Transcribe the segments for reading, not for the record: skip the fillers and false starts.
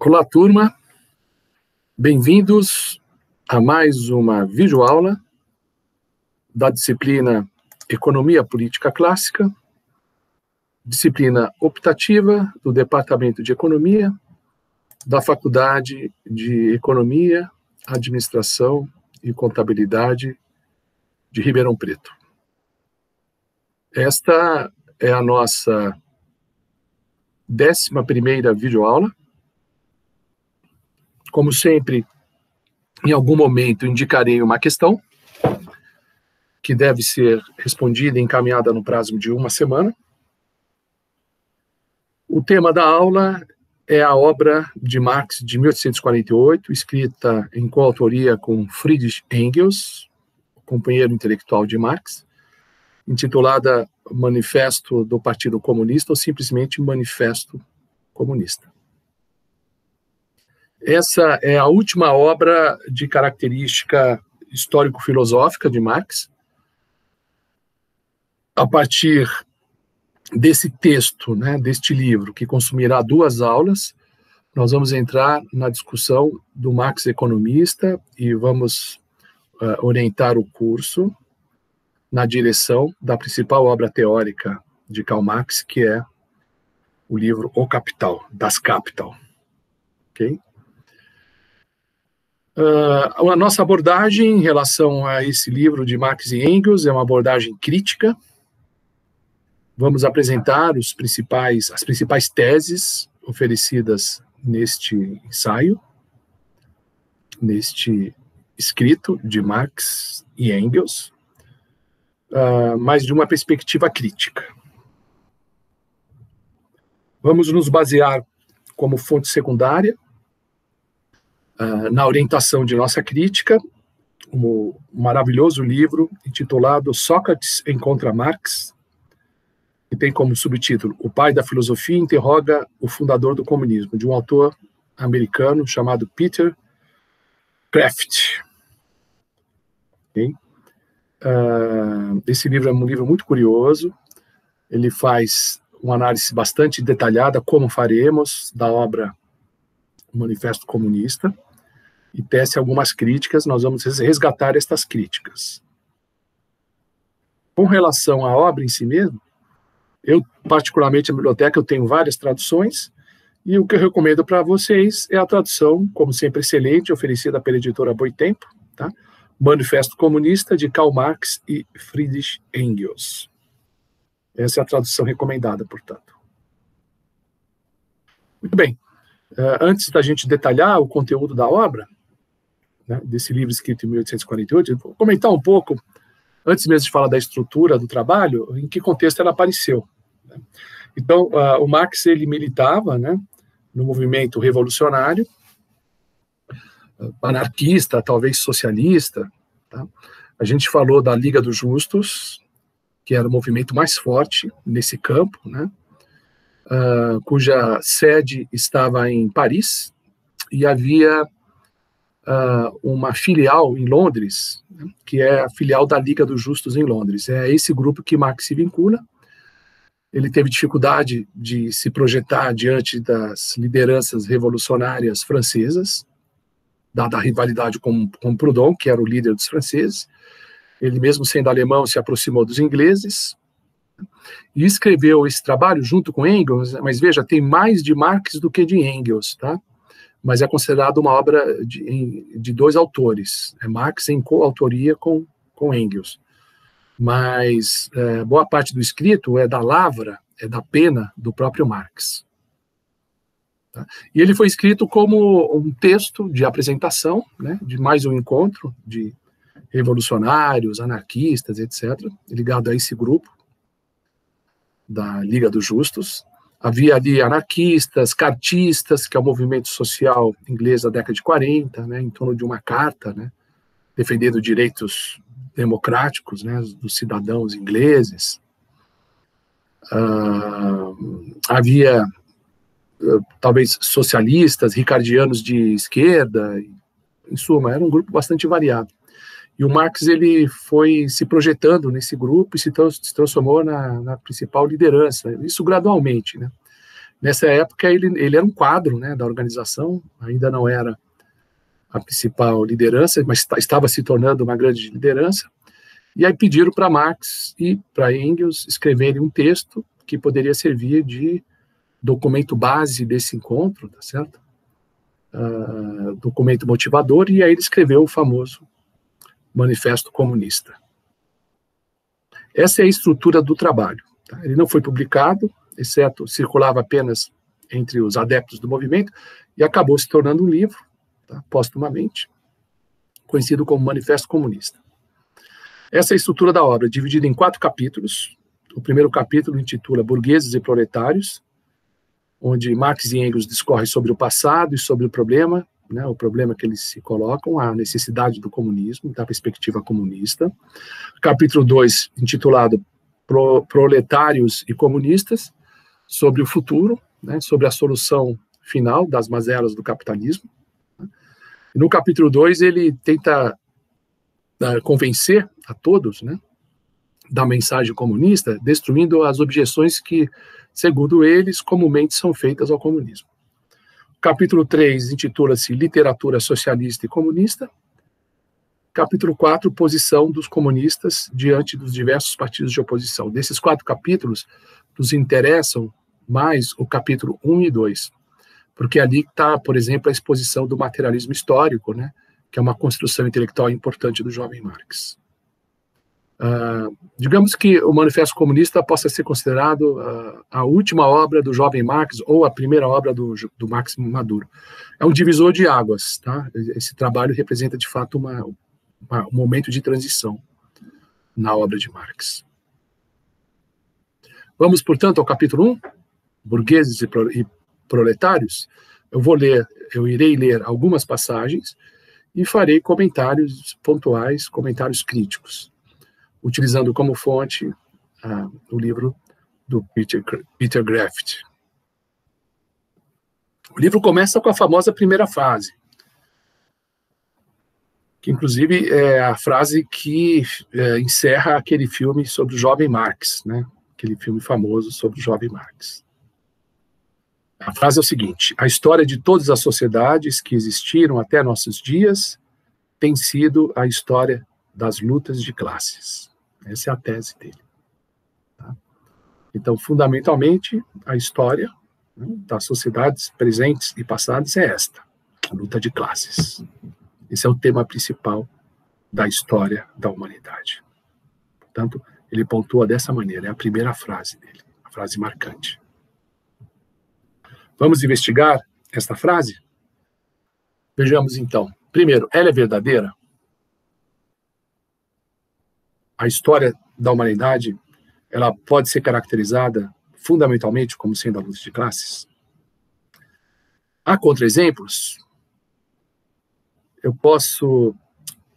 Olá, turma. Bem-vindos a mais uma videoaula da disciplina Economia Política Clássica, disciplina optativa do Departamento de Economia da Faculdade de Economia, Administração e Contabilidade de Ribeirão Preto. Esta é a nossa 11ª videoaula. Como sempre, em algum momento indicarei uma questão que deve ser respondida e encaminhada no prazo de uma semana. O tema da aula é a obra de Marx de 1848, escrita em coautoria com Friedrich Engels, companheiro intelectual de Marx, intitulada Manifesto do Partido Comunista ou simplesmente Manifesto Comunista. Essa é a última obra de característica histórico-filosófica de Marx. A partir desse texto, deste livro, que consumirá 2 aulas, nós vamos entrar na discussão do Marx economista e vamos orientar o curso na direção da principal obra teórica de Karl Marx, que é o livro O Capital, Das Kapital. Ok? A nossa abordagem em relação a esse livro de Marx e Engels é uma abordagem crítica. Vamos apresentar as principais teses oferecidas neste ensaio, neste escrito de Marx e Engels, mas de uma perspectiva crítica. Vamos nos basear como fonte secundária na orientação de nossa crítica, um maravilhoso livro intitulado Sócrates encontra Marx, que tem como subtítulo O Pai da Filosofia interroga o fundador do comunismo, de um autor americano chamado Peter Kraft. Okay? Esse livro é um livro muito curioso, ele faz uma análise bastante detalhada, como faremos, da obra Manifesto Comunista, e tece algumas críticas. Nós vamos resgatar estas críticas. Com relação à obra em si mesmo, eu, particularmente, na biblioteca, eu tenho várias traduções, e o que eu recomendo para vocês é a tradução, como sempre, excelente, oferecida pela editora Boitempo, tá? Manifesto Comunista, de Karl Marx e Friedrich Engels. Essa é a tradução recomendada, portanto. Muito bem. Antes da gente detalhar o conteúdo da obra, desse livro escrito em 1848, eu vou comentar um pouco, antes mesmo de falar da estrutura do trabalho, em que contexto ela apareceu. Então, o Marx, ele militava no movimento revolucionário, anarquista, talvez socialista. Tá? A gente falou da Liga dos Justos, que era o movimento mais forte nesse campo, cuja sede estava em Paris, e havia uma filial em Londres, que é a filial da Liga dos Justos em Londres. É esse grupo que Marx se vincula. Ele teve dificuldade de se projetar diante das lideranças revolucionárias francesas, dada a rivalidade com Proudhon, que era o líder dos franceses. Ele, mesmo sendo alemão, se aproximou dos ingleses e escreveu esse trabalho junto com Engels, mas veja, tem mais de Marx do que de Engels, tá? Mas é considerado uma obra de 2 autores, Marx em coautoria com Engels. Mas boa parte do escrito é da lavra, é da pena do próprio Marx. Tá? E ele foi escrito como um texto de apresentação, de mais um encontro de revolucionários, anarquistas, etc., ligado a esse grupo da Liga dos Justos. Havia ali anarquistas, cartistas, que é o movimento social inglês da década de 40, em torno de uma carta, defendendo direitos democráticos, dos cidadãos ingleses. Havia, talvez, socialistas, ricardianos de esquerda. Em suma, era um grupo bastante variado. E o Marx, ele foi se projetando nesse grupo e se transformou na principal liderança, isso gradualmente, Nessa época, ele era um quadro, né, da organização, ainda não era a principal liderança, mas estava se tornando uma grande liderança. E aí pediram para Marx e para Engels escreverem um texto que poderia servir de documento base desse encontro, tá certo? Documento motivador, e aí ele escreveu o famoso Manifesto Comunista. Essa é a estrutura do trabalho. Tá? Ele não foi publicado, exceto circulava apenas entre os adeptos do movimento, e acabou se tornando um livro, tá, póstumamente, conhecido como Manifesto Comunista. Essa é a estrutura da obra, dividida em 4 capítulos. O primeiro capítulo intitula Burgueses e Proletários, onde Marx e Engels discorrem sobre o passado e sobre o problema, né, o problema que eles se colocam, a necessidade do comunismo, da perspectiva comunista. Capítulo 2, intitulado Proletários e Comunistas, sobre o futuro, né, sobre a solução final das mazelas do capitalismo. E no capítulo 2, ele tenta convencer a todos, né, da mensagem comunista, destruindo as objeções que, segundo eles, comumente são feitas ao comunismo. Capítulo 3 intitula-se Literatura Socialista e Comunista. Capítulo 4, Posição dos comunistas diante dos diversos partidos de oposição. Desses 4 capítulos, nos interessam mais o capítulo 1 e 2, porque ali está, por exemplo, a exposição do materialismo histórico, né, que é uma construção intelectual importante do jovem Marx. Digamos que o Manifesto Comunista possa ser considerado a última obra do jovem Marx ou a primeira obra do Máximo Maduro. É um divisor de águas, tá? Esse trabalho representa, de fato, um momento de transição na obra de Marx. Vamos, portanto, ao capítulo 1, Burgueses e Proletários. Eu irei ler algumas passagens e farei comentários pontuais, comentários críticos, utilizando como fonte o livro do Peter Graft. O livro começa com a famosa primeira frase, que inclusive é a frase que encerra aquele filme sobre o jovem Marx, né? Aquele filme famoso sobre o jovem Marx. A frase é o seguinte: a história de todas as sociedades que existiram até nossos dias tem sido a história das lutas de classes. Essa é a tese dele. Tá? Então, fundamentalmente, a história, né, das sociedades presentes e passadas é esta, a luta de classes. Esse é o tema principal da história da humanidade. Portanto, ele pontua dessa maneira, é a primeira frase dele, a frase marcante. Vamos investigar esta frase? Vejamos então. Primeiro, ela é verdadeira? A história da humanidade, ela pode ser caracterizada fundamentalmente como sendo a luta de classes? Há contra-exemplos? Eu posso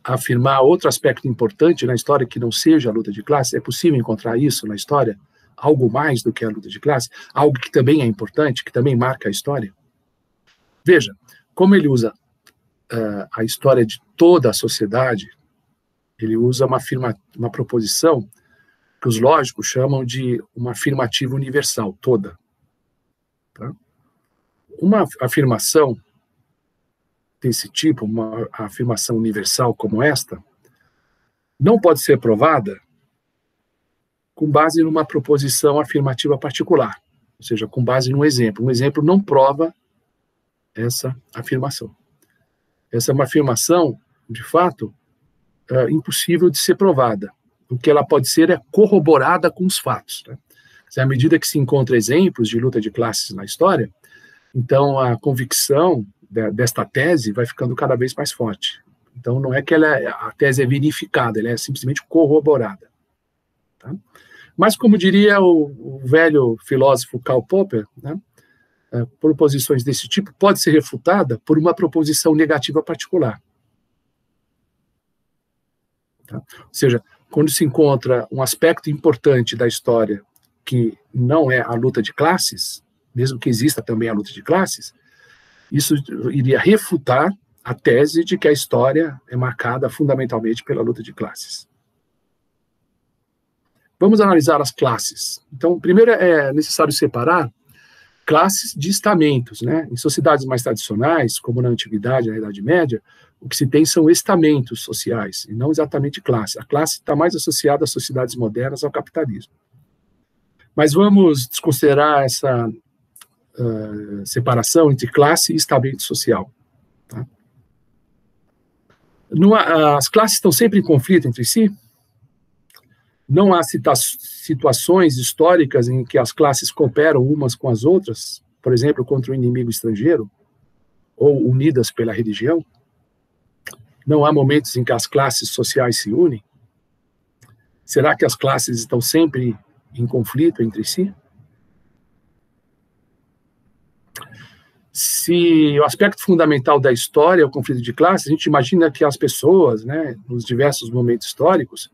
afirmar outro aspecto importante na história que não seja a luta de classes? É possível encontrar isso na história? Algo mais do que a luta de classe? Algo que também é importante, que também marca a história? Veja, como ele usa a história de toda a sociedade, ele usa uma proposição que os lógicos chamam de uma afirmativa universal, toda. Tá? Uma afirmação desse tipo, uma afirmação universal como esta, não pode ser provada com base numa proposição afirmativa particular, ou seja, com base num exemplo. Um exemplo não prova essa afirmação. Essa é uma afirmação, de fato, impossível de ser provada. O que ela pode ser é corroborada com os fatos. Né? À medida que se encontra exemplos de luta de classes na história, então a convicção desta tese vai ficando cada vez mais forte. Então não é que a tese é verificada, ela é simplesmente corroborada. Tá? Mas, como diria o velho filósofo Karl Popper, né, proposições desse tipo pode ser refutada por uma proposição negativa particular. Tá? Ou seja, quando se encontra um aspecto importante da história que não é a luta de classes, mesmo que exista também a luta de classes, isso iria refutar a tese de que a história é marcada fundamentalmente pela luta de classes. Vamos analisar as classes. Então, primeiro é necessário separar classes de estamentos, né? Em sociedades mais tradicionais, como na Antiguidade, na Idade Média, o que se tem são estamentos sociais, e não exatamente classe. A classe está mais associada às sociedades modernas, ao capitalismo. Mas vamos desconsiderar essa separação entre classe e estamento social. Tá? As classes estão sempre em conflito entre si? Não há situações históricas em que as classes cooperam umas com as outras, por exemplo, contra um inimigo estrangeiro, ou unidas pela religião? Não há momentos em que as classes sociais se unem? Será que as classes estão sempre em conflito entre si? Se o aspecto fundamental da história é o conflito de classes, a gente imagina que as pessoas, né, nos diversos momentos históricos,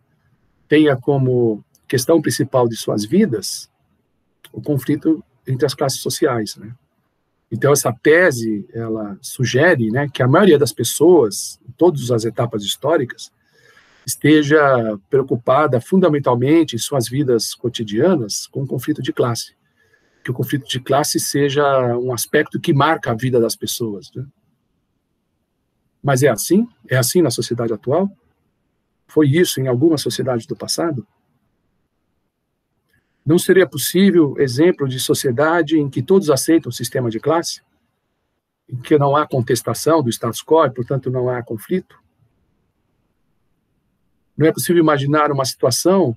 tenha como questão principal de suas vidas o conflito entre as classes sociais, né? Então, essa tese, ela sugere, né, que a maioria das pessoas, em todas as etapas históricas, esteja preocupada fundamentalmente em suas vidas cotidianas com o conflito de classe. Que o conflito de classe seja um aspecto que marca a vida das pessoas, né? Mas é assim? É assim na sociedade atual? Foi isso em alguma sociedade do passado? Não seria possível exemplo de sociedade em que todos aceitam o sistema de classe? Em que não há contestação do status quo e, portanto, não há conflito? Não é possível imaginar uma situação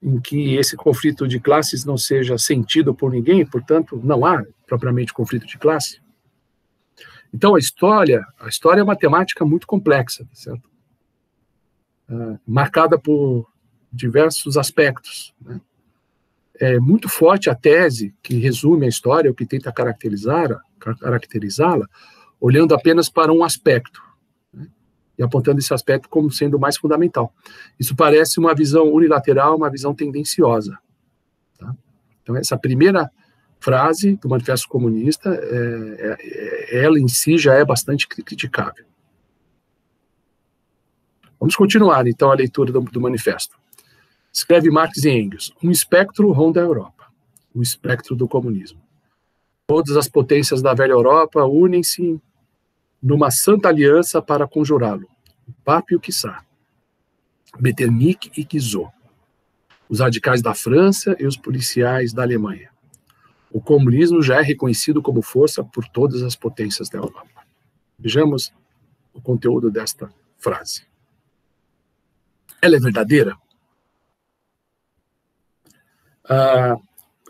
em que esse conflito de classes não seja sentido por ninguém, portanto, não há propriamente conflito de classe? Então, a história é uma temática muito complexa, certo? Marcada por diversos aspectos, né? É muito forte a tese que resume a história, ou que tenta caracterizá-la, olhando apenas para um aspecto, né? E apontando esse aspecto como sendo o mais fundamental. Isso parece uma visão unilateral, uma visão tendenciosa. Tá? Então, essa primeira frase do Manifesto Comunista, ela em si já é bastante criticável. Vamos continuar, então, a leitura do manifesto. Escreve Marx e Engels: um espectro ronda a Europa, o espectro do comunismo. Todas as potências da velha Europa unem-se numa santa aliança para conjurá-lo. O Papa e o Czar, Metternich e Guizot, os radicais da França e os policiais da Alemanha. O comunismo já é reconhecido como força por todas as potências da Europa. Vejamos o conteúdo desta frase. Ela é verdadeira?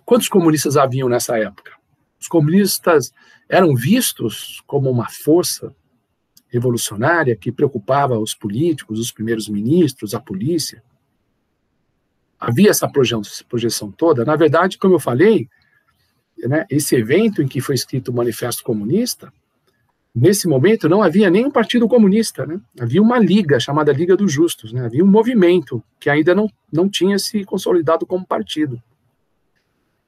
Quantos comunistas haviam nessa época? Os comunistas eram vistos como uma força revolucionária que preocupava os políticos, os primeiros ministros, a polícia. Havia essa projeção toda. Na verdade, como eu falei, né, esse evento em que foi escrito o Manifesto Comunista, nesse momento não havia nem um partido comunista, né? Havia uma liga chamada Liga dos Justos, né? Havia um movimento que ainda não tinha se consolidado como partido.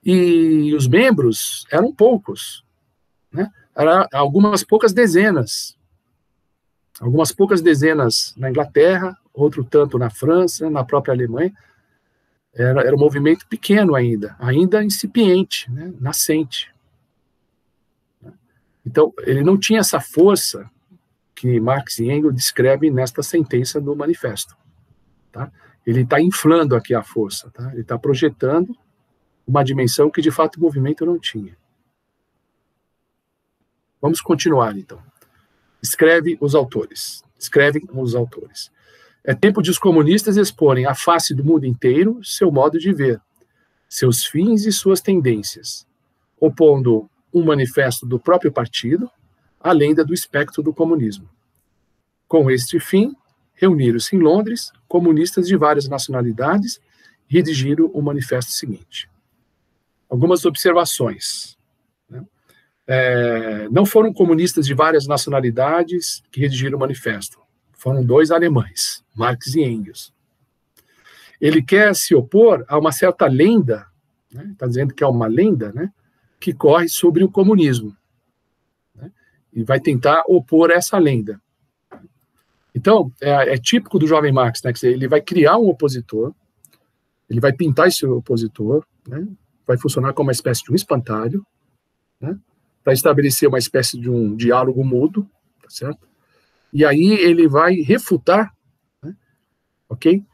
E os membros eram poucos, né? Eram algumas poucas dezenas na Inglaterra, outro tanto na França, na própria Alemanha. Era um movimento pequeno ainda incipiente, né? Nascente. Então, ele não tinha essa força que Marx e Engels descrevem nesta sentença do manifesto. Tá? Ele está inflando aqui a força, tá? Ele está projetando uma dimensão que, de fato, o movimento não tinha. Vamos continuar, então. Escrevem os autores. É tempo de os comunistas exporem à face do mundo inteiro seu modo de ver, seus fins e suas tendências, opondo um manifesto do próprio partido, além da do espectro do comunismo. Com este fim, reuniram-se em Londres comunistas de várias nacionalidades e redigiram o manifesto seguinte. Algumas observações. Né? Não foram comunistas de várias nacionalidades que redigiram o manifesto. Foram dois alemães, Marx e Engels. Ele quer se opor a uma certa lenda, né? Está dizendo que é uma lenda, né? Que corre sobre o comunismo, né? E vai tentar opor essa lenda. Então, é típico do jovem Marx, né? Quer dizer, ele vai criar um opositor, ele vai pintar esse opositor, né? Vai funcionar como uma espécie de um espantalho, né, para estabelecer uma espécie de um diálogo mútuo, tá certo? E aí ele vai refutar, né, ok?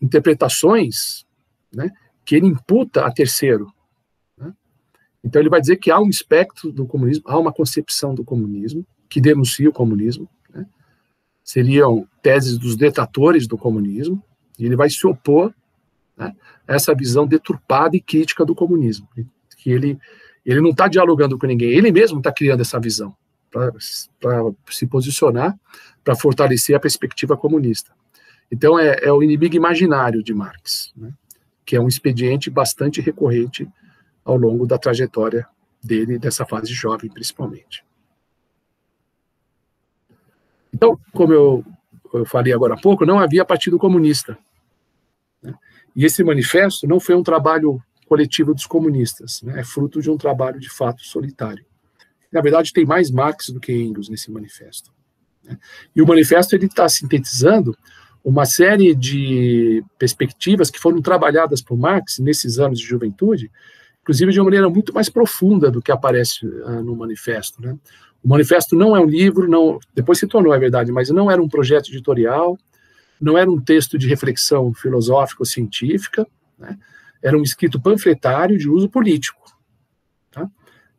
Interpretações, né, que ele imputa a terceiro. Né? Então ele vai dizer que há um espectro do comunismo, há uma concepção do comunismo que denuncia o comunismo, né? Seriam teses dos detratores do comunismo, e ele vai se opor, né, a essa visão deturpada e crítica do comunismo, que ele não está dialogando com ninguém, ele mesmo está criando essa visão para se posicionar, para fortalecer a perspectiva comunista. Então é o inimigo imaginário de Marx, né, que é um expediente bastante recorrente ao longo da trajetória dele, dessa fase jovem, principalmente. Então, como eu falei agora há pouco, não havia Partido Comunista. Né? E esse manifesto não foi um trabalho coletivo dos comunistas, né? É fruto de um trabalho, de fato, solitário. Na verdade, tem mais Marx do que Engels nesse manifesto. Né? E o manifesto está sintetizando uma série de perspectivas que foram trabalhadas por Marx nesses anos de juventude, inclusive de uma maneira muito mais profunda do que aparece no manifesto. Né? O manifesto não é um livro, não, depois se tornou, é verdade, mas não era um projeto editorial, não era um texto de reflexão filosófica ou científica, né? Era um escrito panfletário de uso político, tá?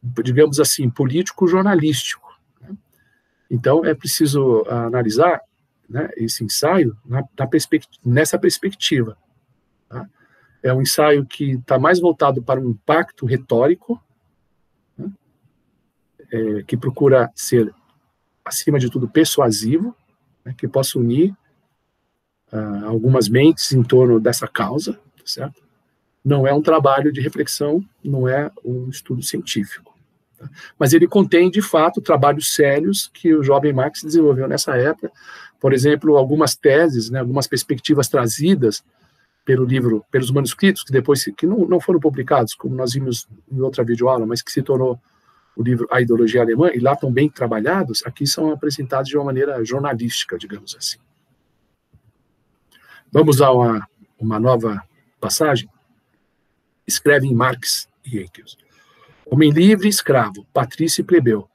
Digamos assim, político-jornalístico. Né? Então é preciso analisar, né, esse ensaio nessa perspectiva. Tá? É um ensaio que está mais voltado para um impacto retórico, né, que procura ser, acima de tudo, persuasivo, né, que possa unir algumas mentes em torno dessa causa, certo? Não é um trabalho de reflexão, não é um estudo científico. Tá? Mas ele contém, de fato, trabalhos sérios que o jovem Marx desenvolveu nessa época. Por exemplo, algumas teses, né, algumas perspectivas trazidas pelo livro, pelos manuscritos, que depois que não foram publicados, como nós vimos em outra videoaula, mas que se tornou o livro A Ideologia Alemã, e lá estão bem trabalhados, aqui são apresentados de uma maneira jornalística, digamos assim. Vamos a uma nova passagem? Escrevem Marx e Engels. Homem livre e escravo, patrício e plebeu,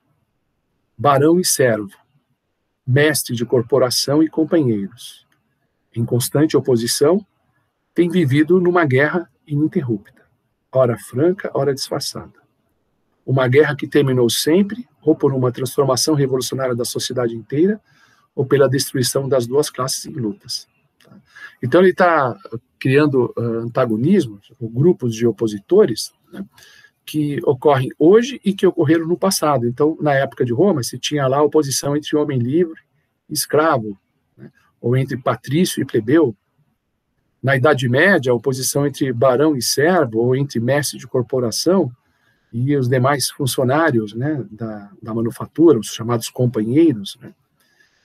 barão e servo, mestre de corporação e companheiros, em constante oposição, tem vivido numa guerra ininterrupta, ora franca, ora disfarçada. Uma guerra que terminou sempre, ou por uma transformação revolucionária da sociedade inteira, ou pela destruição das duas classes em lutas. Então ele está criando antagonismos, grupos de opositores, né, que ocorrem hoje e que ocorreram no passado. Então, na época de Roma, se tinha lá a oposição entre homem livre e escravo, né, ou entre patrício e plebeu. Na Idade Média, a oposição entre barão e servo, ou entre mestre de corporação e os demais funcionários, né, da manufatura, os chamados companheiros. Né.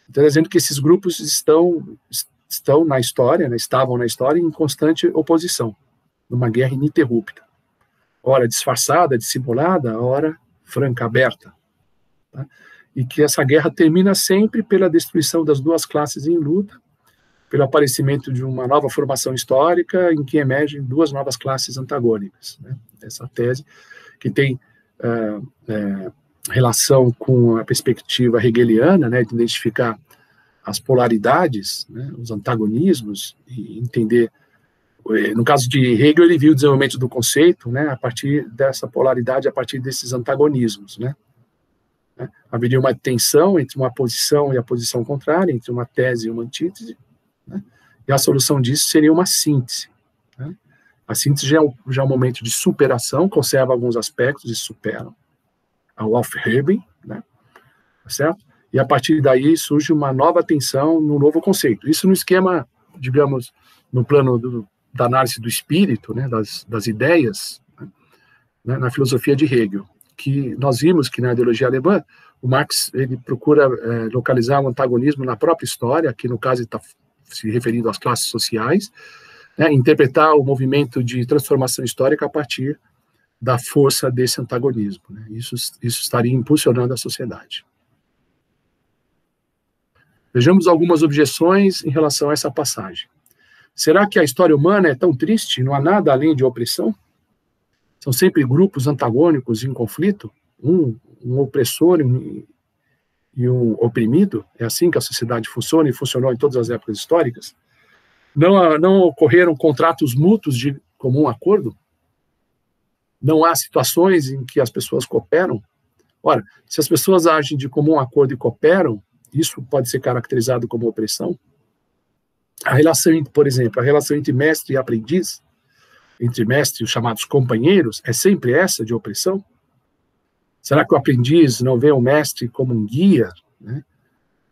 Então, dizendo que esses grupos estão na história, né, estavam na história em constante oposição, numa guerra ininterrupta. Ora disfarçada, dissimulada, ora franca, aberta. Tá? E que essa guerra termina sempre pela destruição das duas classes em luta, pelo aparecimento de uma nova formação histórica em que emergem duas novas classes antagônicas. Né? Essa tese que tem relação com a perspectiva hegeliana, né, de identificar as polaridades, né, os antagonismos, e entender. No caso de Hegel, ele viu o desenvolvimento do conceito, né, a partir dessa polaridade, a partir desses antagonismos. Né? Haveria uma tensão entre uma posição e a posição contrária, entre uma tese e uma antítese, né? E a solução disso seria uma síntese. Né? A síntese já é um momento de superação, conserva alguns aspectos e superam. A Aufhebung, né? Certo? E a partir daí surge uma nova tensão no novo conceito. Isso no esquema, digamos, no plano da análise do espírito, né, das ideias, né, na filosofia de Hegel, que nós vimos que na ideologia alemã, o Marx ele procura localizar um antagonismo na própria história, que no caso está se referindo às classes sociais, né, interpretar o movimento de transformação histórica a partir da força desse antagonismo. Né, isso estaria impulsionando a sociedade. Vejamos algumas objeções em relação a essa passagem. Será que a história humana é tão triste? Não há nada além de opressão? São sempre grupos antagônicos em conflito, um opressor e um oprimido. É assim que a sociedade funciona e funcionou em todas as épocas históricas. Não ocorreram contratos mútuos de comum acordo? Não há situações em que as pessoas cooperam? Ora, se as pessoas agem de comum acordo e cooperam, isso pode ser caracterizado como opressão? A relação, por exemplo, a relação entre mestre e aprendiz, entre mestre e os chamados companheiros, é sempre essa de opressão? Será que o aprendiz não vê o mestre como um guia, né,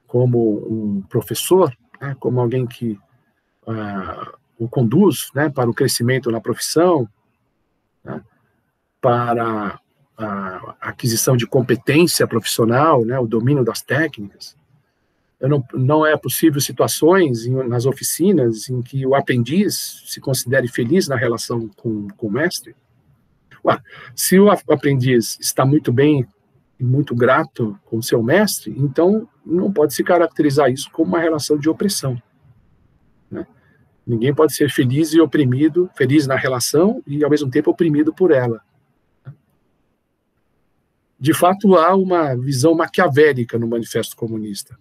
como um professor, né, como alguém que o conduz, né, para o crescimento na profissão, né, para a aquisição de competência profissional, né, o domínio das técnicas? Não é possível situações nas oficinas em que o aprendiz se considere feliz na relação com o mestre? Ué, se o aprendiz está muito bem e muito grato com o seu mestre, então não pode se caracterizar isso como uma relação de opressão, né? Ninguém pode ser feliz e oprimido, feliz na relação e ao mesmo tempo oprimido por ela. De fato, há uma visão maquiavélica no Manifesto Comunista.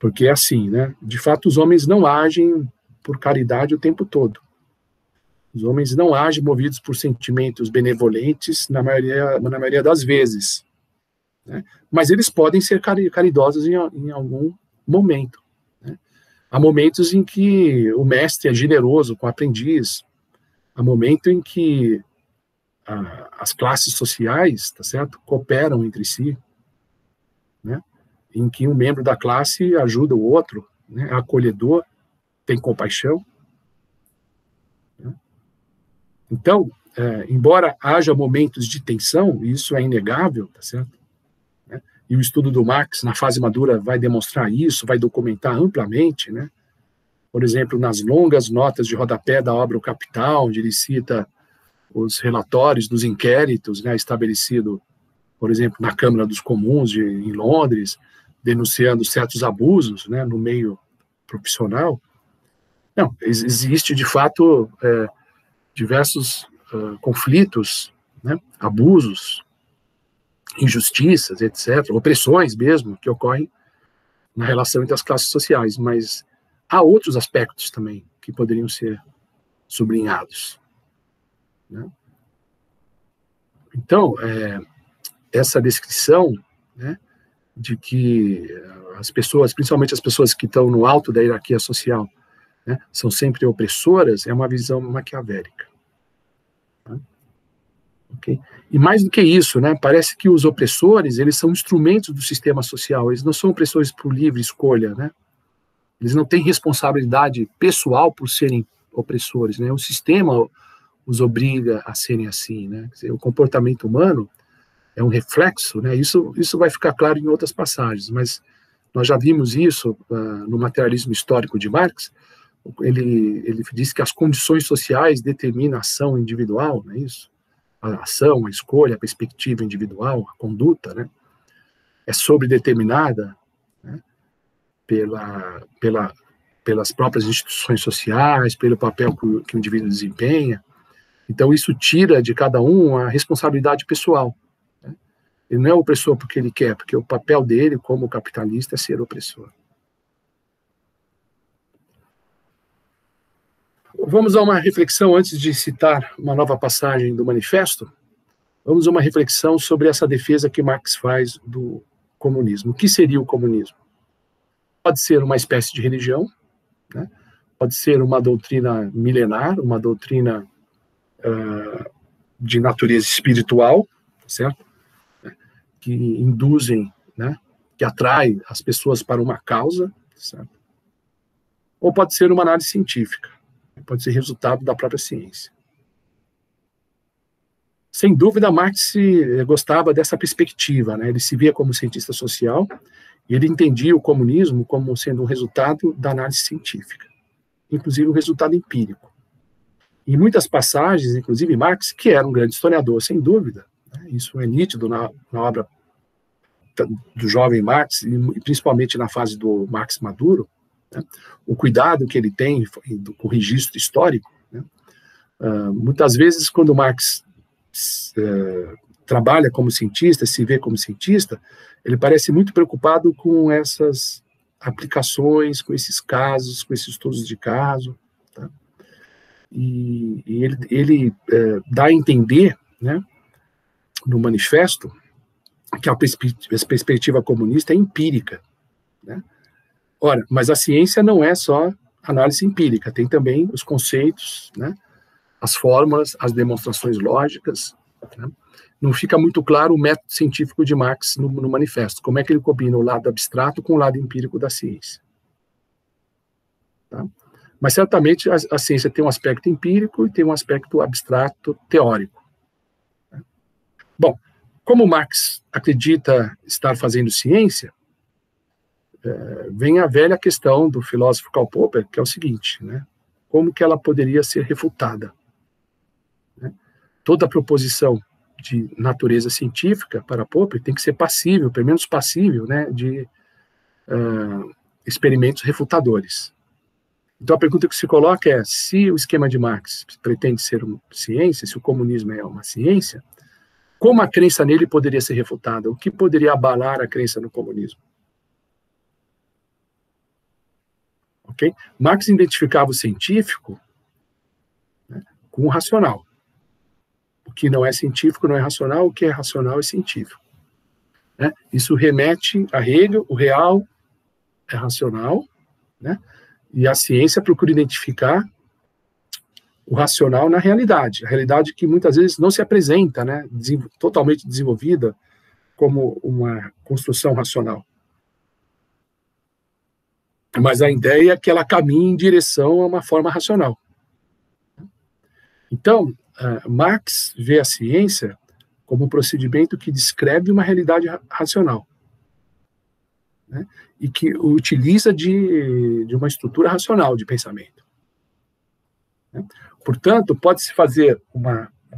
Porque é assim, né? De fato, os homens não agem por caridade o tempo todo. Os homens não agem movidos por sentimentos benevolentes na maioria das vezes, né? Mas eles podem ser caridosos em algum momento, né? Há momentos em que o mestre é generoso com o aprendiz, há momento em que as classes sociais, tá certo, cooperam entre si, né? Em que um membro da classe ajuda o outro, né, é acolhedor, tem compaixão. Né? Então, embora haja momentos de tensão, isso é inegável, tá certo? Né? E o estudo do Marx, na fase madura, vai demonstrar isso, vai documentar amplamente, né? Por exemplo, nas longas notas de rodapé da obra O Capital, onde ele cita os relatórios dos inquéritos, né, estabelecido, por exemplo, na Câmara dos Comuns em Londres, denunciando certos abusos, né, no meio profissional. Não, existe, de fato, diversos conflitos, né, abusos, injustiças, etc., opressões mesmo, que ocorrem na relação entre as classes sociais, mas há outros aspectos também que poderiam ser sublinhados, né? Então, essa descrição, né, de que as pessoas, principalmente as pessoas que estão no alto da hierarquia social, né, são sempre opressoras, é uma visão maquiavélica. Tá? Okay? E mais do que isso, né, parece que os opressores, eles são instrumentos do sistema social, eles não são opressores por livre escolha, né? Eles não têm responsabilidade pessoal por serem opressores, né? O sistema os obriga a serem assim, né? Quer dizer, o comportamento humano é um reflexo, né? Isso vai ficar claro em outras passagens, mas nós já vimos isso no materialismo histórico de Marx. Ele diz que as condições sociais determinam a ação individual, não é isso? A ação, a escolha, a perspectiva individual, a conduta, né? É sobredeterminada, né, pelas próprias instituições sociais, pelo papel que o indivíduo desempenha. Então isso tira de cada um a responsabilidade pessoal. Ele não é opressor porque ele quer, porque o papel dele como capitalista é ser opressor. Vamos a uma reflexão, antes de citar uma nova passagem do manifesto, vamos a uma reflexão sobre essa defesa que Marx faz do comunismo. O que seria o comunismo? Pode ser uma espécie de religião, né? Pode ser uma doutrina milenar, uma doutrina de natureza espiritual, certo? Que induzem, né, que atrai as pessoas para uma causa, certo? Ou pode ser uma análise científica, pode ser resultado da própria ciência. Sem dúvida, Marx gostava dessa perspectiva, né? Ele se via como cientista social e ele entendia o comunismo como sendo um resultado da análise científica, inclusive um resultado empírico. Em muitas passagens, inclusive Marx, que era um grande historiador, sem dúvida, né? Isso é nítido na obra do jovem Marx, e principalmente na fase do Marx maduro, né? O cuidado que ele tem com o registro histórico, né? Muitas vezes, quando Marx trabalha como cientista, se vê como cientista, ele parece muito preocupado com essas aplicações, com esses casos, com esses estudos de caso, tá? E ele dá a entender, né, no manifesto, que a perspectiva comunista é empírica, né? Ora, mas a ciência não é só análise empírica, tem também os conceitos, né, as fórmulas, as demonstrações lógicas, né? Não fica muito claro o método científico de Marx no manifesto, como é que ele combina o lado abstrato com o lado empírico da ciência. Tá? Mas certamente a ciência tem um aspecto empírico e tem um aspecto abstrato teórico. Né? Bom, como Marx acredita estar fazendo ciência, vem a velha questão do filósofo Karl Popper, que é o seguinte, né? Como que ela poderia ser refutada? Né? Toda proposição de natureza científica para Popper tem que ser passível, pelo menos passível, né, de experimentos refutadores. Então a pergunta que se coloca é, se o esquema de Marx pretende ser uma ciência, se o comunismo é uma ciência, como a crença nele poderia ser refutada? O que poderia abalar a crença no comunismo? Okay? Marx identificava o científico, né, com o racional. O que não é científico não é racional, o que é racional é científico. Né? Isso remete a Hegel, o real é racional, né? E a ciência procura identificar o racional na realidade, a realidade que muitas vezes não se apresenta, né, totalmente desenvolvida como uma construção racional. Mas a ideia é que ela caminha em direção a uma forma racional. Então, Marx vê a ciência como um procedimento que descreve uma realidade racional, né, e que utiliza de uma estrutura racional de pensamento. Né. Portanto, pode-se fazer um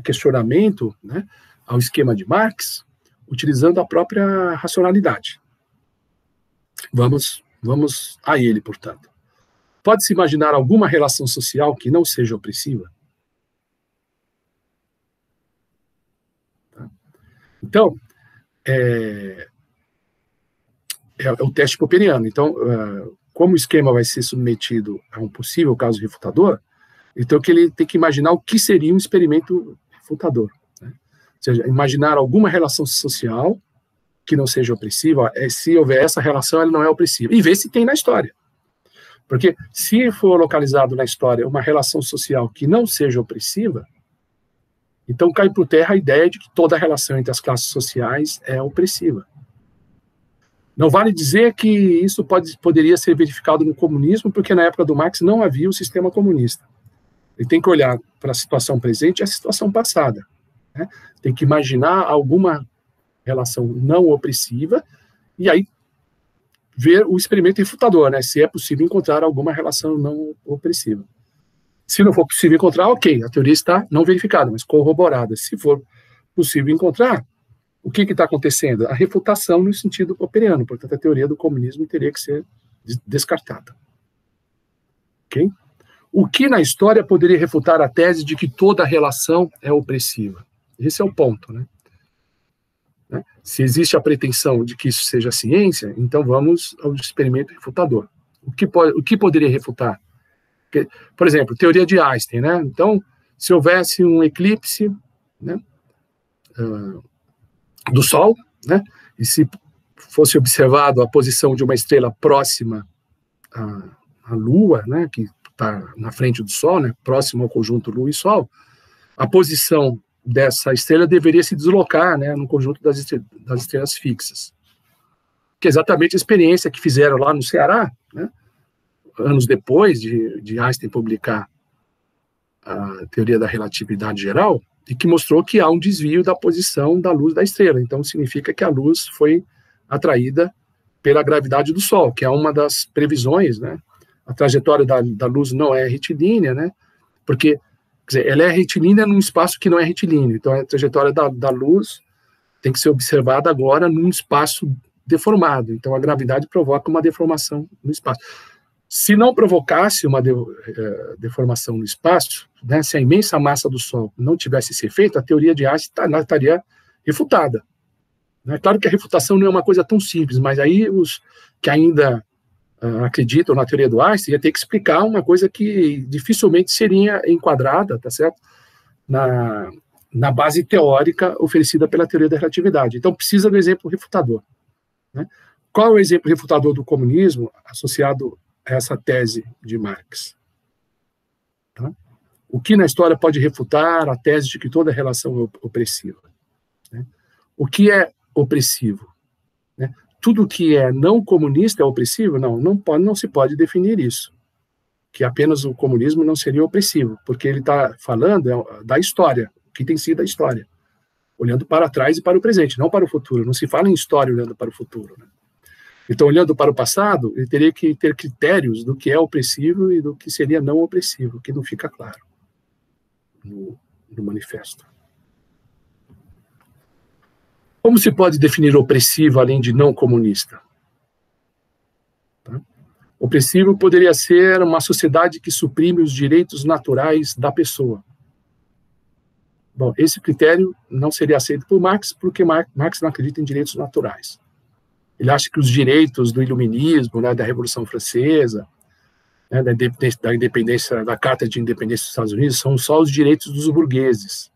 questionamento, né, ao esquema de Marx, utilizando a própria racionalidade. Vamos a ele, portanto. Pode-se imaginar alguma relação social que não seja opressiva? Tá? Então, é o teste popperiano. Então, como o esquema vai ser submetido a um possível caso refutador, então que ele tem que imaginar o que seria um experimento refutador. Né? Ou seja, imaginar alguma relação social que não seja opressiva, se houver essa relação, ela não é opressiva. E ver se tem na história. Porque se for localizado na história uma relação social que não seja opressiva, então cai por terra a ideia de que toda relação entre as classes sociais é opressiva. Não vale dizer que isso poderia ser verificado no comunismo, porque na época do Marx não havia o sistema comunista. Ele tem que olhar para a situação presente e a situação passada. Né? Tem que imaginar alguma relação não opressiva e aí ver o experimento refutador, né? Se é possível encontrar alguma relação não opressiva. Se não for possível encontrar, ok, a teoria está não verificada, mas corroborada. Se for possível encontrar, o que está acontecendo? A refutação no sentido popperiano, portanto a teoria do comunismo teria que ser descartada. Ok? O que na história poderia refutar a tese de que toda relação é opressiva? Esse é o ponto, né? Se existe a pretensão de que isso seja ciência, então vamos ao experimento refutador. O que poderia refutar? Por exemplo, teoria de Einstein, né? Então, se houvesse um eclipse, né, do Sol, né, e se fosse observado a posição de uma estrela próxima à Lua, né, que está na frente do Sol, né, próximo ao conjunto Lua e Sol, a posição dessa estrela deveria se deslocar, né, no conjunto das estrelas fixas. Que é exatamente a experiência que fizeram lá no Ceará, né, anos depois de Einstein publicar a teoria da relatividade geral, e que mostrou que há um desvio da posição da luz da estrela. Então, significa que a luz foi atraída pela gravidade do Sol, que é uma das previsões, né? A trajetória da luz não é retilínea, né? Porque, quer dizer, ela é retilínea num espaço que não é retilíneo. Então, a trajetória da luz tem que ser observada agora num espaço deformado. Então, a gravidade provoca uma deformação no espaço. Se não provocasse uma deformação no espaço, né, se a imensa massa do Sol não tivesse esse efeito, a teoria de Einstein estaria refutada. É claro que a refutação não é uma coisa tão simples, mas aí os que ainda acreditam na teoria do Einstein ia ter que explicar uma coisa que dificilmente seria enquadrada, tá certo? Na base teórica oferecida pela teoria da relatividade. Então precisa do exemplo refutador, né? Qual é o exemplo refutador do comunismo associado a essa tese de Marx? Tá? O que na história pode refutar a tese de que toda relação é opressiva? Né? O que é opressivo? Né? Tudo que é não comunista é opressivo? Não se pode definir isso. Que apenas o comunismo não seria opressivo, porque ele está falando da história, o que tem sido a história, olhando para trás e para o presente, não para o futuro. Não se fala em história olhando para o futuro, né? Então, olhando para o passado, ele teria que ter critérios do que é opressivo e do que seria não opressivo, que não fica claro no manifesto. Como se pode definir opressivo além de não comunista? Tá? Opressivo poderia ser uma sociedade que suprime os direitos naturais da pessoa. Bom, esse critério não seria aceito por Marx, porque Marx não acredita em direitos naturais. Ele acha que os direitos do iluminismo, né, da Revolução Francesa, né, da independência, da Carta de Independência dos Estados Unidos, são só os direitos dos burgueses.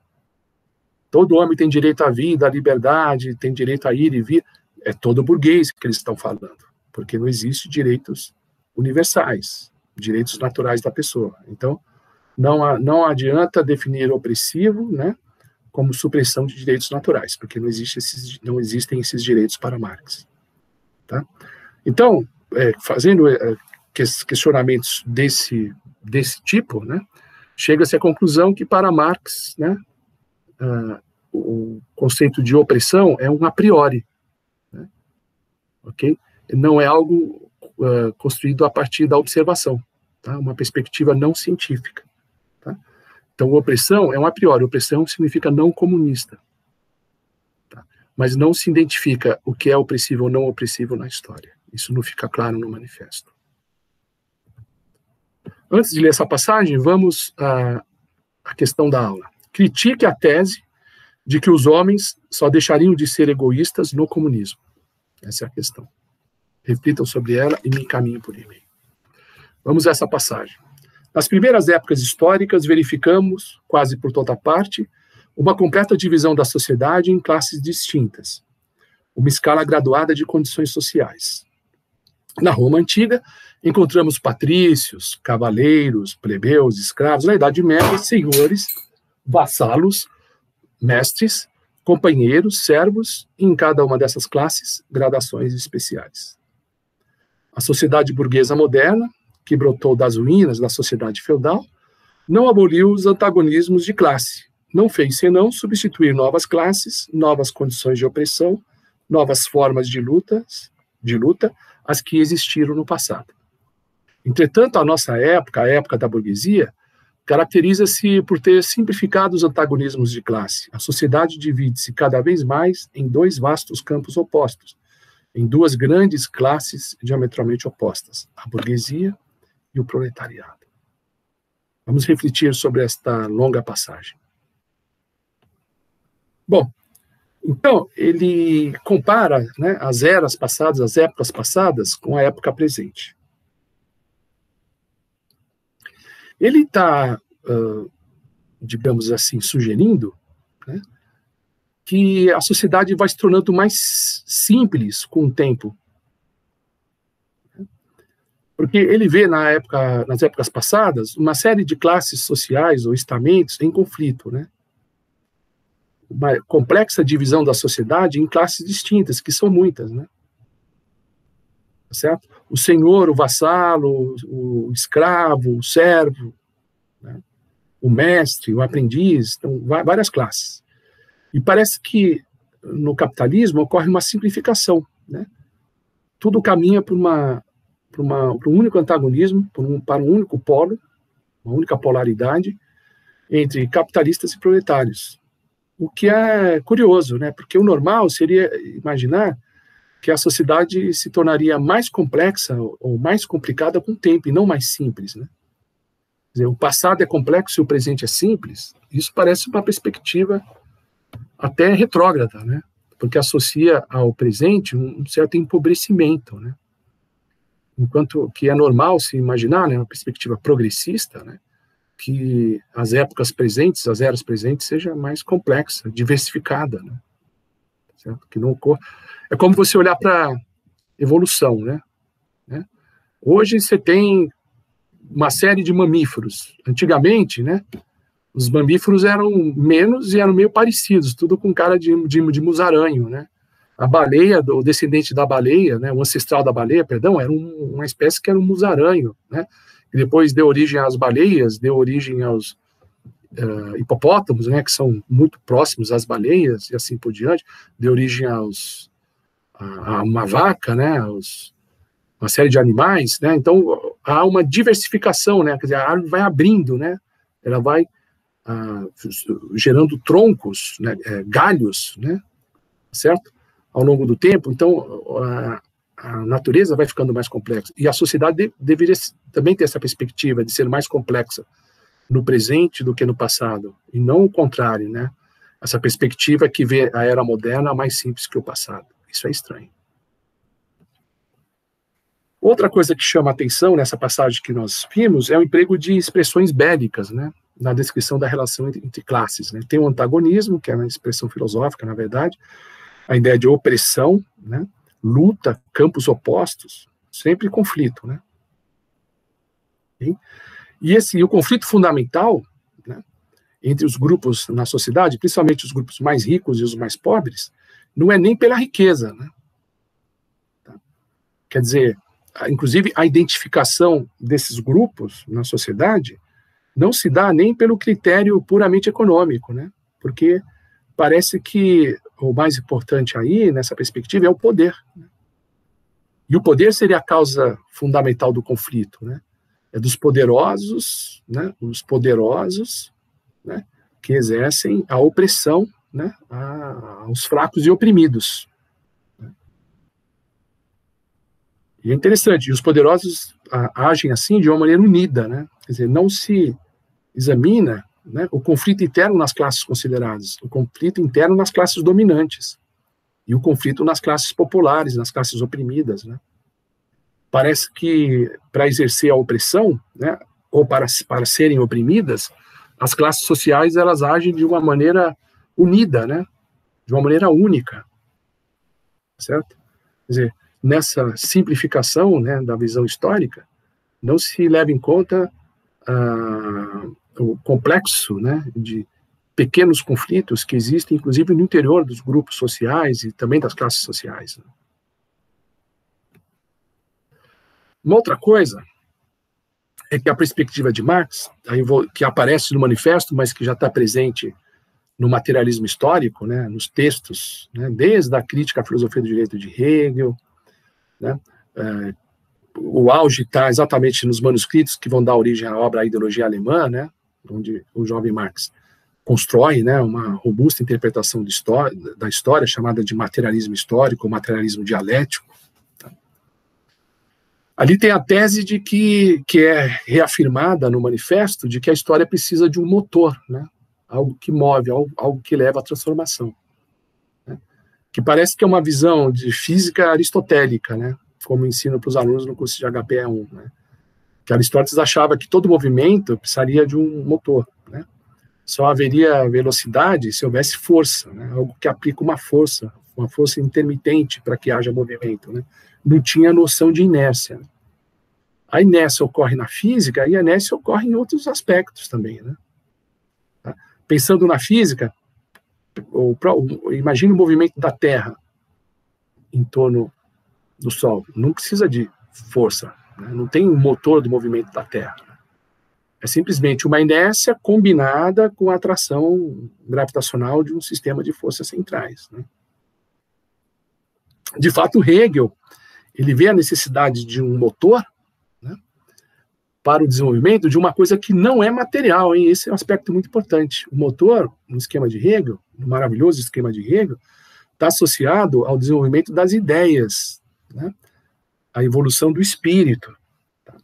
Todo homem tem direito à vida, à liberdade, tem direito a ir e vir. É todo burguês que eles estão falando, porque não existe direitos universais, direitos naturais da pessoa. Então, não adianta definir opressivo, né, como supressão de direitos naturais, porque não existem esses direitos para Marx. Tá? Então, fazendo questionamentos desse tipo, né, chega-se à conclusão que para Marx, né, o conceito de opressão é um a priori, né, ok? Não é algo construído a partir da observação, tá? Uma perspectiva não científica. Tá? Então, opressão é um a priori, opressão significa não comunista. Mas não se identifica o que é opressivo ou não opressivo na história. Isso não fica claro no manifesto. Antes de ler essa passagem, vamos à questão da aula. Critique a tese de que os homens só deixariam de ser egoístas no comunismo. Essa é a questão. Reflitam sobre ela e me encaminhem por e-mail. Vamos a essa passagem. Nas primeiras épocas históricas, verificamos, quase por toda parte, uma completa divisão da sociedade em classes distintas, uma escala graduada de condições sociais. Na Roma Antiga, encontramos patrícios, cavaleiros, plebeus, escravos, na Idade Média, senhores, vassalos, mestres, companheiros, servos, e em cada uma dessas classes, gradações especiais. A sociedade burguesa moderna, que brotou das ruínas da sociedade feudal, não aboliu os antagonismos de classe, não fez senão substituir novas classes, novas condições de opressão, novas formas de luta, as que existiram no passado. Entretanto, a nossa época, a época da burguesia, caracteriza-se por ter simplificado os antagonismos de classe. A sociedade divide-se cada vez mais em dois vastos campos opostos, em duas grandes classes diametralmente opostas, a burguesia e o proletariado. Vamos refletir sobre esta longa passagem. Bom, então, ele compara, né, as eras passadas, as épocas passadas, com a época presente. Ele está, digamos assim, sugerindo, né, que a sociedade vai se tornando mais simples com o tempo. Porque ele vê nas épocas passadas uma série de classes sociais ou estamentos em conflito, né? Uma complexa divisão da sociedade em classes distintas, que são muitas, né? Certo? O senhor, o vassalo, o escravo, o servo, né? O mestre, o aprendiz, então, várias classes. E parece que no capitalismo ocorre uma simplificação, né? Tudo caminha para um único antagonismo, para um único polo, uma única polaridade entre capitalistas e proletários. O que é curioso, né? Porque o normal seria imaginar que a sociedade se tornaria mais complexa ou mais complicada com o tempo, e não mais simples, né? Quer dizer, o passado é complexo e o presente é simples. Isso parece uma perspectiva até retrógrada, né? Porque associa ao presente um certo empobrecimento, né? Enquanto que é normal se imaginar, né, uma perspectiva progressista, né, que as épocas presentes, as eras presentes, seja mais complexa, diversificada, né? Certo? Que não ocorra. É como você olhar para a evolução, né? Hoje você tem uma série de mamíferos. Antigamente, né, os mamíferos eram menos e eram meio parecidos, tudo com cara de musaranho, né? A baleia, o descendente da baleia, né, o ancestral da baleia, perdão, era uma espécie que era um musaranho, né? E depois deu origem às baleias, deu origem aos hipopótamos, né, que são muito próximos às baleias e assim por diante, deu origem a uma vaca, né, uma série de animais, né? Então há uma diversificação, né? Quer dizer, a árvore vai abrindo, né? Ela vai gerando troncos, né, galhos, né? Certo? Ao longo do tempo. Então a natureza vai ficando mais complexa e a sociedade deveria também ter essa perspectiva de ser mais complexa no presente do que no passado, e não o contrário, né? Essa perspectiva que vê a era moderna mais simples que o passado. Isso é estranho. Outra coisa que chama a atenção nessa passagem que nós vimos é o emprego de expressões bélicas, né, na descrição da relação entre classes, né? Tem o antagonismo, que é uma expressão filosófica, na verdade, a ideia de opressão, né, luta, campos opostos, sempre conflito, né? E o conflito fundamental, né, entre os grupos na sociedade, principalmente os grupos mais ricos e os mais pobres, não é nem pela riqueza, né? Quer dizer, inclusive a identificação desses grupos na sociedade não se dá nem pelo critério puramente econômico, né? Porque parece que o mais importante aí, nessa perspectiva, é o poder, né? E o poder seria a causa fundamental do conflito, né? É dos poderosos, né? Os poderosos, né, que exercem a opressão, né, aos fracos e oprimidos. E é interessante, e os poderosos agem assim de uma maneira unida, né? Quer dizer, não se examina, né, o conflito interno nas classes consideradas, o conflito interno nas classes dominantes, e o conflito nas classes populares, nas classes oprimidas, né? Parece que para exercer a opressão, né, ou para serem oprimidas, as classes sociais elas agem de uma maneira unida, né? De uma maneira única, certo? Quer dizer, nessa simplificação, né, da visão histórica, não se leva em conta o complexo, né, de pequenos conflitos que existem, inclusive no interior dos grupos sociais e também das classes sociais. Uma outra coisa é que a perspectiva de Marx, que aparece no manifesto, mas que já está presente no materialismo histórico, né, nos textos, né, desde a crítica à filosofia do direito de Hegel, né, o auge está exatamente nos manuscritos que vão dar origem à obra A Ideologia Alemã, né, onde o jovem Marx constrói, né, uma robusta interpretação da história, chamada de materialismo histórico, ou materialismo dialético. Tá? Ali tem a tese de que é reafirmada no manifesto, de que a história precisa de um motor, né, algo que move, algo que leva à transformação. Né, que parece que é uma visão de física aristotélica, né, como ensino para os alunos no curso de HPE1, né, que Aristóteles achava que todo movimento precisaria de um motor, né, só haveria velocidade se houvesse força, né, algo que aplica uma força intermitente para que haja movimento, né, não tinha noção de inércia. A inércia ocorre na física e a inércia ocorre em outros aspectos também, né. Pensando na física, imagine o movimento da Terra em torno do Sol. Não precisa de força, né? Não tem um motor do movimento da Terra. É simplesmente uma inércia combinada com a atração gravitacional de um sistema de forças centrais, né? De fato, Hegel, ele vê a necessidade de um motor, né, para o desenvolvimento de uma coisa que não é material, hein? Esse é um aspecto muito importante. O motor, no esquema de Hegel, no maravilhoso esquema de Hegel, está associado ao desenvolvimento das ideias, né? A evolução do espírito. Tá?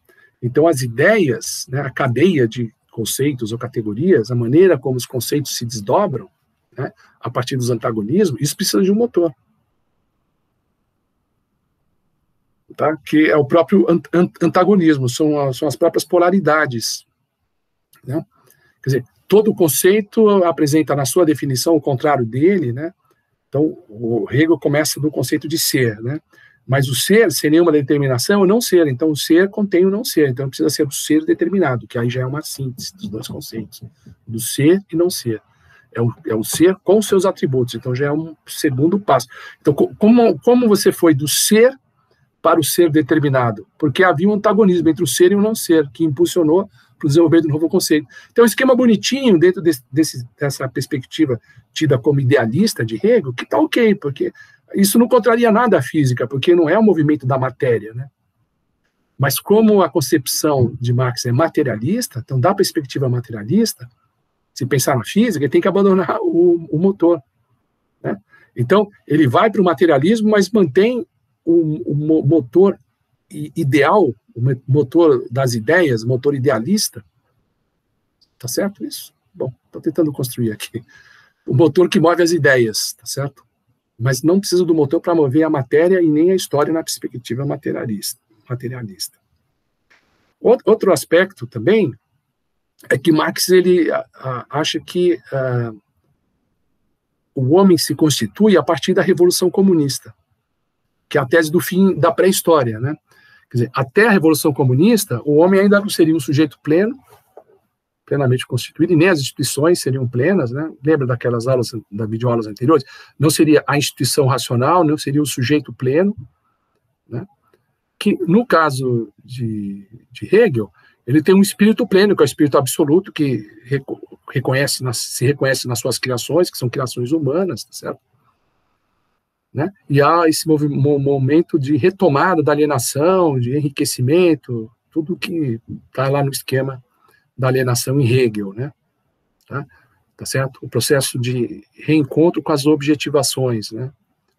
Então, as ideias, né, a cadeia de conceitos ou categorias, a maneira como os conceitos se desdobram, né, a partir dos antagonismos, isso precisa de um motor. Tá? Que é o próprio antagonismo, são as próprias polaridades. Né? Quer dizer, todo conceito apresenta na sua definição o contrário dele, né? Então, o Hegel começa do conceito de ser, né? Mas o ser, sem nenhuma determinação, é o não ser. Então, o ser contém o não ser. Então, precisa ser o ser determinado, que aí já é uma síntese dos dois conceitos, do ser e não ser. É o ser com seus atributos. Então, já é um segundo passo. Então, como você foi do ser para o ser determinado? Porque havia um antagonismo entre o ser e o não ser, que impulsionou para o desenvolvimento do novo conceito. Então, um esquema bonitinho dentro dessa perspectiva tida como idealista de Hegel, que está ok, porque isso não contraria nada a física, porque não é o movimento da matéria, né? Mas como a concepção de Marx é materialista, então da perspectiva materialista, se pensar na física, ele tem que abandonar o motor, né? Então, ele vai para o materialismo, mas mantém o motor ideal, o motor das ideias, o motor idealista. Tá certo isso? Bom, estou tentando construir aqui. O motor que move as ideias, tá certo? Mas não precisa do motor para mover a matéria e nem a história na perspectiva materialista. Outro aspecto também é que Marx ele acha que o homem se constitui a partir da Revolução Comunista, que é a tese do fim da pré-história, né? Quer dizer, até a Revolução Comunista, o homem ainda não seria um sujeito pleno, plenamente constituído, e nem as instituições seriam plenas, né? Lembra daquelas aulas, das videoaulas anteriores? Não seria a instituição racional, não seria o sujeito pleno, né? Que, no caso de Hegel, ele tem um espírito pleno, que é o espírito absoluto, que se reconhece nas suas criações, que são criações humanas, tá certo? Né? E há esse momento de retomada da alienação, de enriquecimento, tudo que está lá no esquema da alienação em Hegel, né? Tá certo? O processo de reencontro com as objetivações, né?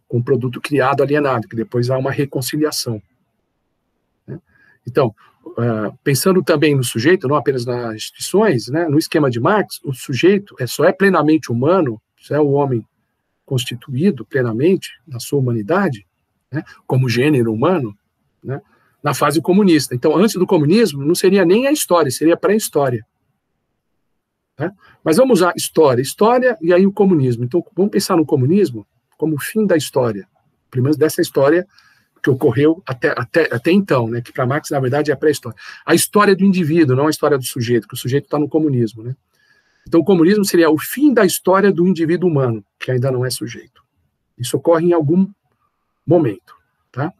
Com o produto criado alienado, que depois há uma reconciliação. Né? Então, pensando também no sujeito, não apenas nas instituições, né? No esquema de Marx, o sujeito só é plenamente humano, só é o homem constituído plenamente na sua humanidade, né? Como gênero humano, né? Na fase comunista. Então, antes do comunismo, não seria nem a história, seria a pré-história. Né? Mas vamos usar história e aí o comunismo. Então, vamos pensar no comunismo como o fim da história, pelo menos dessa história que ocorreu até então, né? Que para Marx, na verdade, é a pré-história. A história do indivíduo, não a história do sujeito, que o sujeito está no comunismo, né? Então, o comunismo seria o fim da história do indivíduo humano, que ainda não é sujeito. Isso ocorre em algum momento, tá?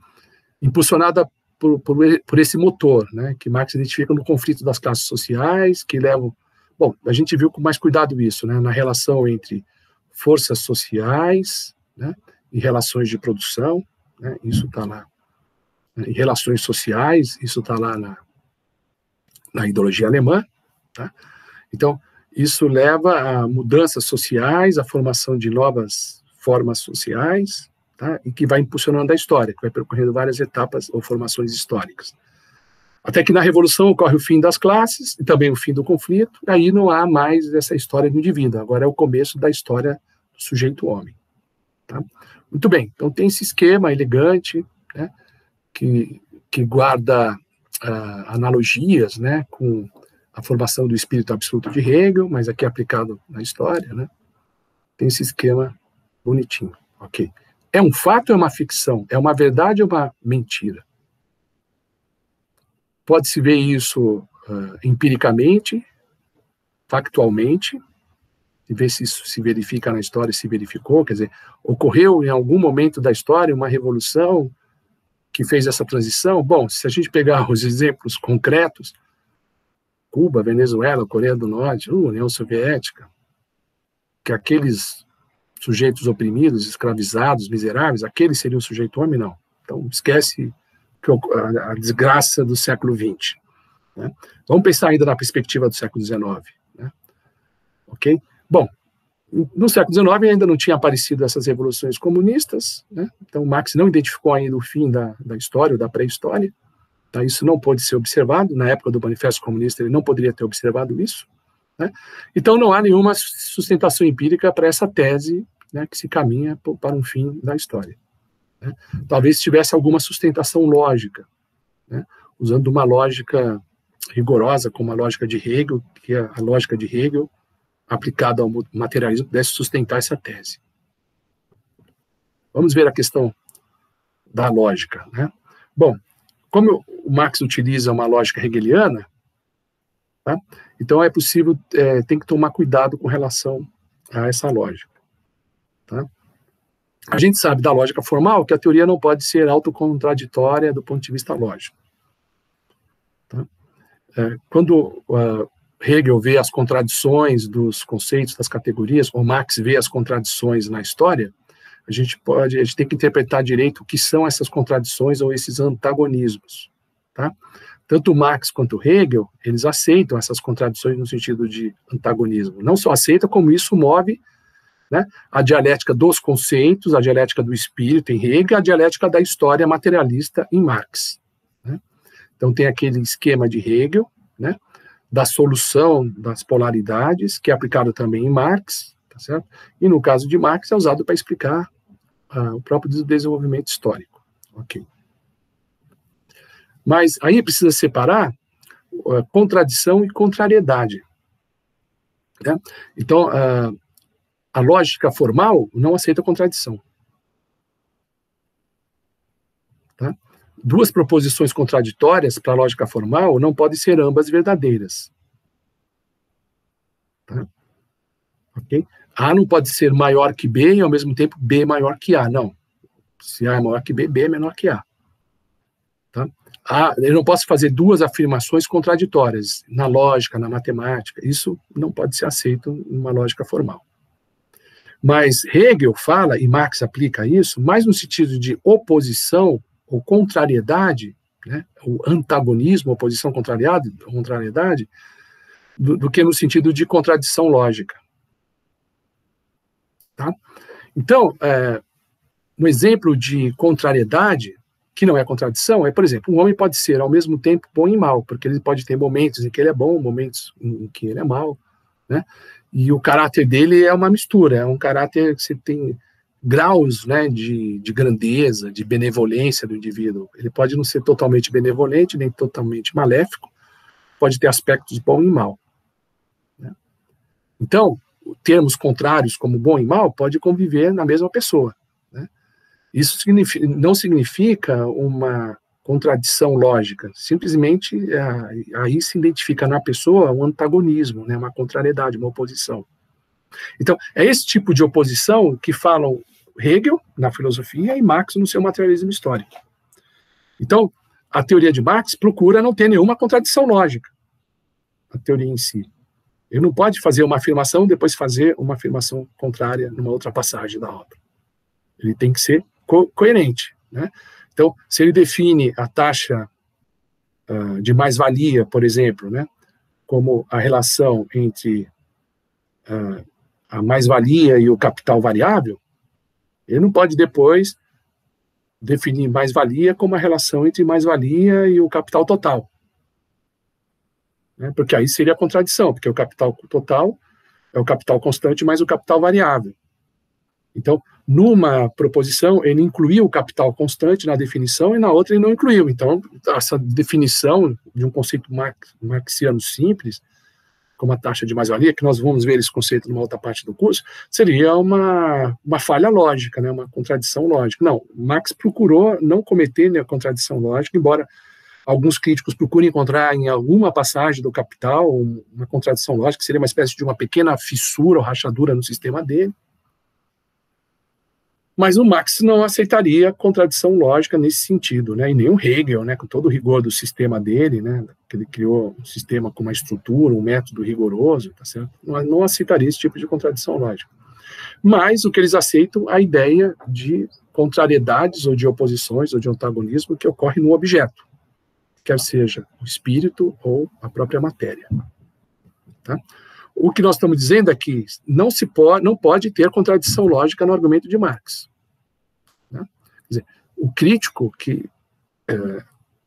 Impulsionada por esse motor, né, que Marx identifica no conflito das classes sociais, que levam... Bom, a gente viu com mais cuidado isso, né, na relação entre forças sociais, né, e relações de produção, né, isso está lá. Em relações sociais, isso está lá na ideologia alemã, tá? Então, isso leva a mudanças sociais, a formação de novas formas sociais, tá? E que vai impulsionando a história, que vai percorrendo várias etapas ou formações históricas. Até que na Revolução ocorre o fim das classes e também o fim do conflito, e aí não há mais essa história do indivíduo, agora é o começo da história do sujeito-homem. Tá? Muito bem, então tem esse esquema elegante, né, que guarda analogias, né, com a formação do espírito absoluto de Hegel, mas aqui aplicado na história, né? Tem esse esquema bonitinho, ok. É um fato ou é uma ficção? É uma verdade ou uma mentira? Pode-se ver isso empiricamente, factualmente, e ver se isso se verifica na história, se verificou, quer dizer, ocorreu em algum momento da história uma revolução que fez essa transição? Bom, se a gente pegar os exemplos concretos, Cuba, Venezuela, Coreia do Norte, União Soviética, que aqueles sujeitos oprimidos, escravizados, miseráveis, aquele seria o sujeito homem? Não. Então, esquece a desgraça do século XX. Né? Vamos pensar ainda na perspectiva do século XIX. Né? Ok? Bom, No século XIX ainda não tinha aparecido essas revoluções comunistas, né? Então Marx não identificou ainda o fim da história, ou da pré-história, tá? Isso não pôde ser observado, na época do Manifesto Comunista ele não poderia ter observado isso, né? Então não há nenhuma sustentação empírica para essa tese, né, que se caminha para um fim da história, né? Talvez tivesse alguma sustentação lógica, né, usando uma lógica rigorosa, como a lógica de Hegel, que é a lógica de Hegel, aplicada ao materialismo, pudesse sustentar essa tese. Vamos ver a questão da lógica, né? Bom, como o Marx utiliza uma lógica hegeliana, tá? Então é possível, tem que tomar cuidado com relação a essa lógica, tá? A gente sabe da lógica formal que a teoria não pode ser autocontraditória do ponto de vista lógico, tá? Quando Hegel vê as contradições dos conceitos, das categorias, ou Marx vê as contradições na história, a gente tem que interpretar direito o que são essas contradições ou esses antagonismos, tá? Tanto Marx quanto Hegel, eles aceitam essas contradições no sentido de antagonismo. Não só aceitam, como isso move, né, a dialética dos conceitos, a dialética do espírito em Hegel, a dialética da história materialista em Marx, né? Então tem aquele esquema de Hegel, né, da solução das polaridades, que é aplicado também em Marx, tá certo? E no caso de Marx é usado para explicar o próprio desenvolvimento histórico. Ok. Mas aí precisa separar contradição e contrariedade, né? Então, a lógica formal não aceita contradição, tá? Duas proposições contraditórias para a lógica formal não podem ser ambas verdadeiras, tá? Ok? A não pode ser maior que B e, ao mesmo tempo, B maior que A. Não. Se A é maior que B, B é menor que A. Tá? Eu não posso fazer duas afirmações contraditórias na lógica, na matemática. Isso não pode ser aceito numa lógica formal. Mas Hegel fala, e Marx aplica isso, mais no sentido de oposição ou contrariedade, né, o antagonismo, oposição, contrariedade, do que no sentido de contradição lógica. Tá? Então, um exemplo de contrariedade, que não é contradição, é, por exemplo, um homem pode ser ao mesmo tempo bom e mal, porque ele pode ter momentos em que ele é bom, momentos em que ele é mal, né? E o caráter dele é uma mistura, é um caráter que você tem graus, né, de grandeza, de benevolência do indivíduo. Ele pode não ser totalmente benevolente, nem totalmente maléfico, pode ter aspectos bom e mal, né? Então, termos contrários como bom e mal pode conviver na mesma pessoa, né? Isso não significa uma contradição lógica, simplesmente aí se identifica na pessoa um antagonismo, né, uma contrariedade, uma oposição. Então, é esse tipo de oposição que falam Hegel na filosofia e Marx no seu materialismo histórico. Então, a teoria de Marx procura não ter nenhuma contradição lógica, a teoria em si. Ele não pode fazer uma afirmação e depois fazer uma afirmação contrária numa outra passagem da obra. Ele tem que ser coerente, né? Então, se ele define a taxa de mais-valia, por exemplo, né, como a relação entre a mais-valia e o capital variável, ele não pode depois definir mais-valia como a relação entre mais-valia e o capital total, né, porque aí seria a contradição, porque o capital total é o capital constante mais o capital variável. Então, numa proposição, ele incluiu o capital constante na definição e na outra ele não incluiu. Então, essa definição de um conceito marxiano simples, como a taxa de mais-valia, que nós vamos ver esse conceito numa outra parte do curso, seria uma falha lógica, né, uma contradição lógica. Não, Marx procurou não cometer, né, a contradição lógica, embora alguns críticos procurem encontrar em alguma passagem do Capital uma contradição lógica, que seria uma espécie de uma pequena fissura ou rachadura no sistema dele. Mas o Marx não aceitaria contradição lógica nesse sentido, né? E nem o Hegel, né, com todo o rigor do sistema dele, né, que ele criou um sistema com uma estrutura, um método rigoroso, tá certo? Não aceitaria esse tipo de contradição lógica. Mas o que eles aceitam é a ideia de contrariedades ou de oposições ou de antagonismo que ocorre no objeto, quer seja o espírito ou a própria matéria. Tá? o que nós estamos dizendo é que não pode ter contradição lógica no argumento de Marx. Né? Quer dizer, o crítico que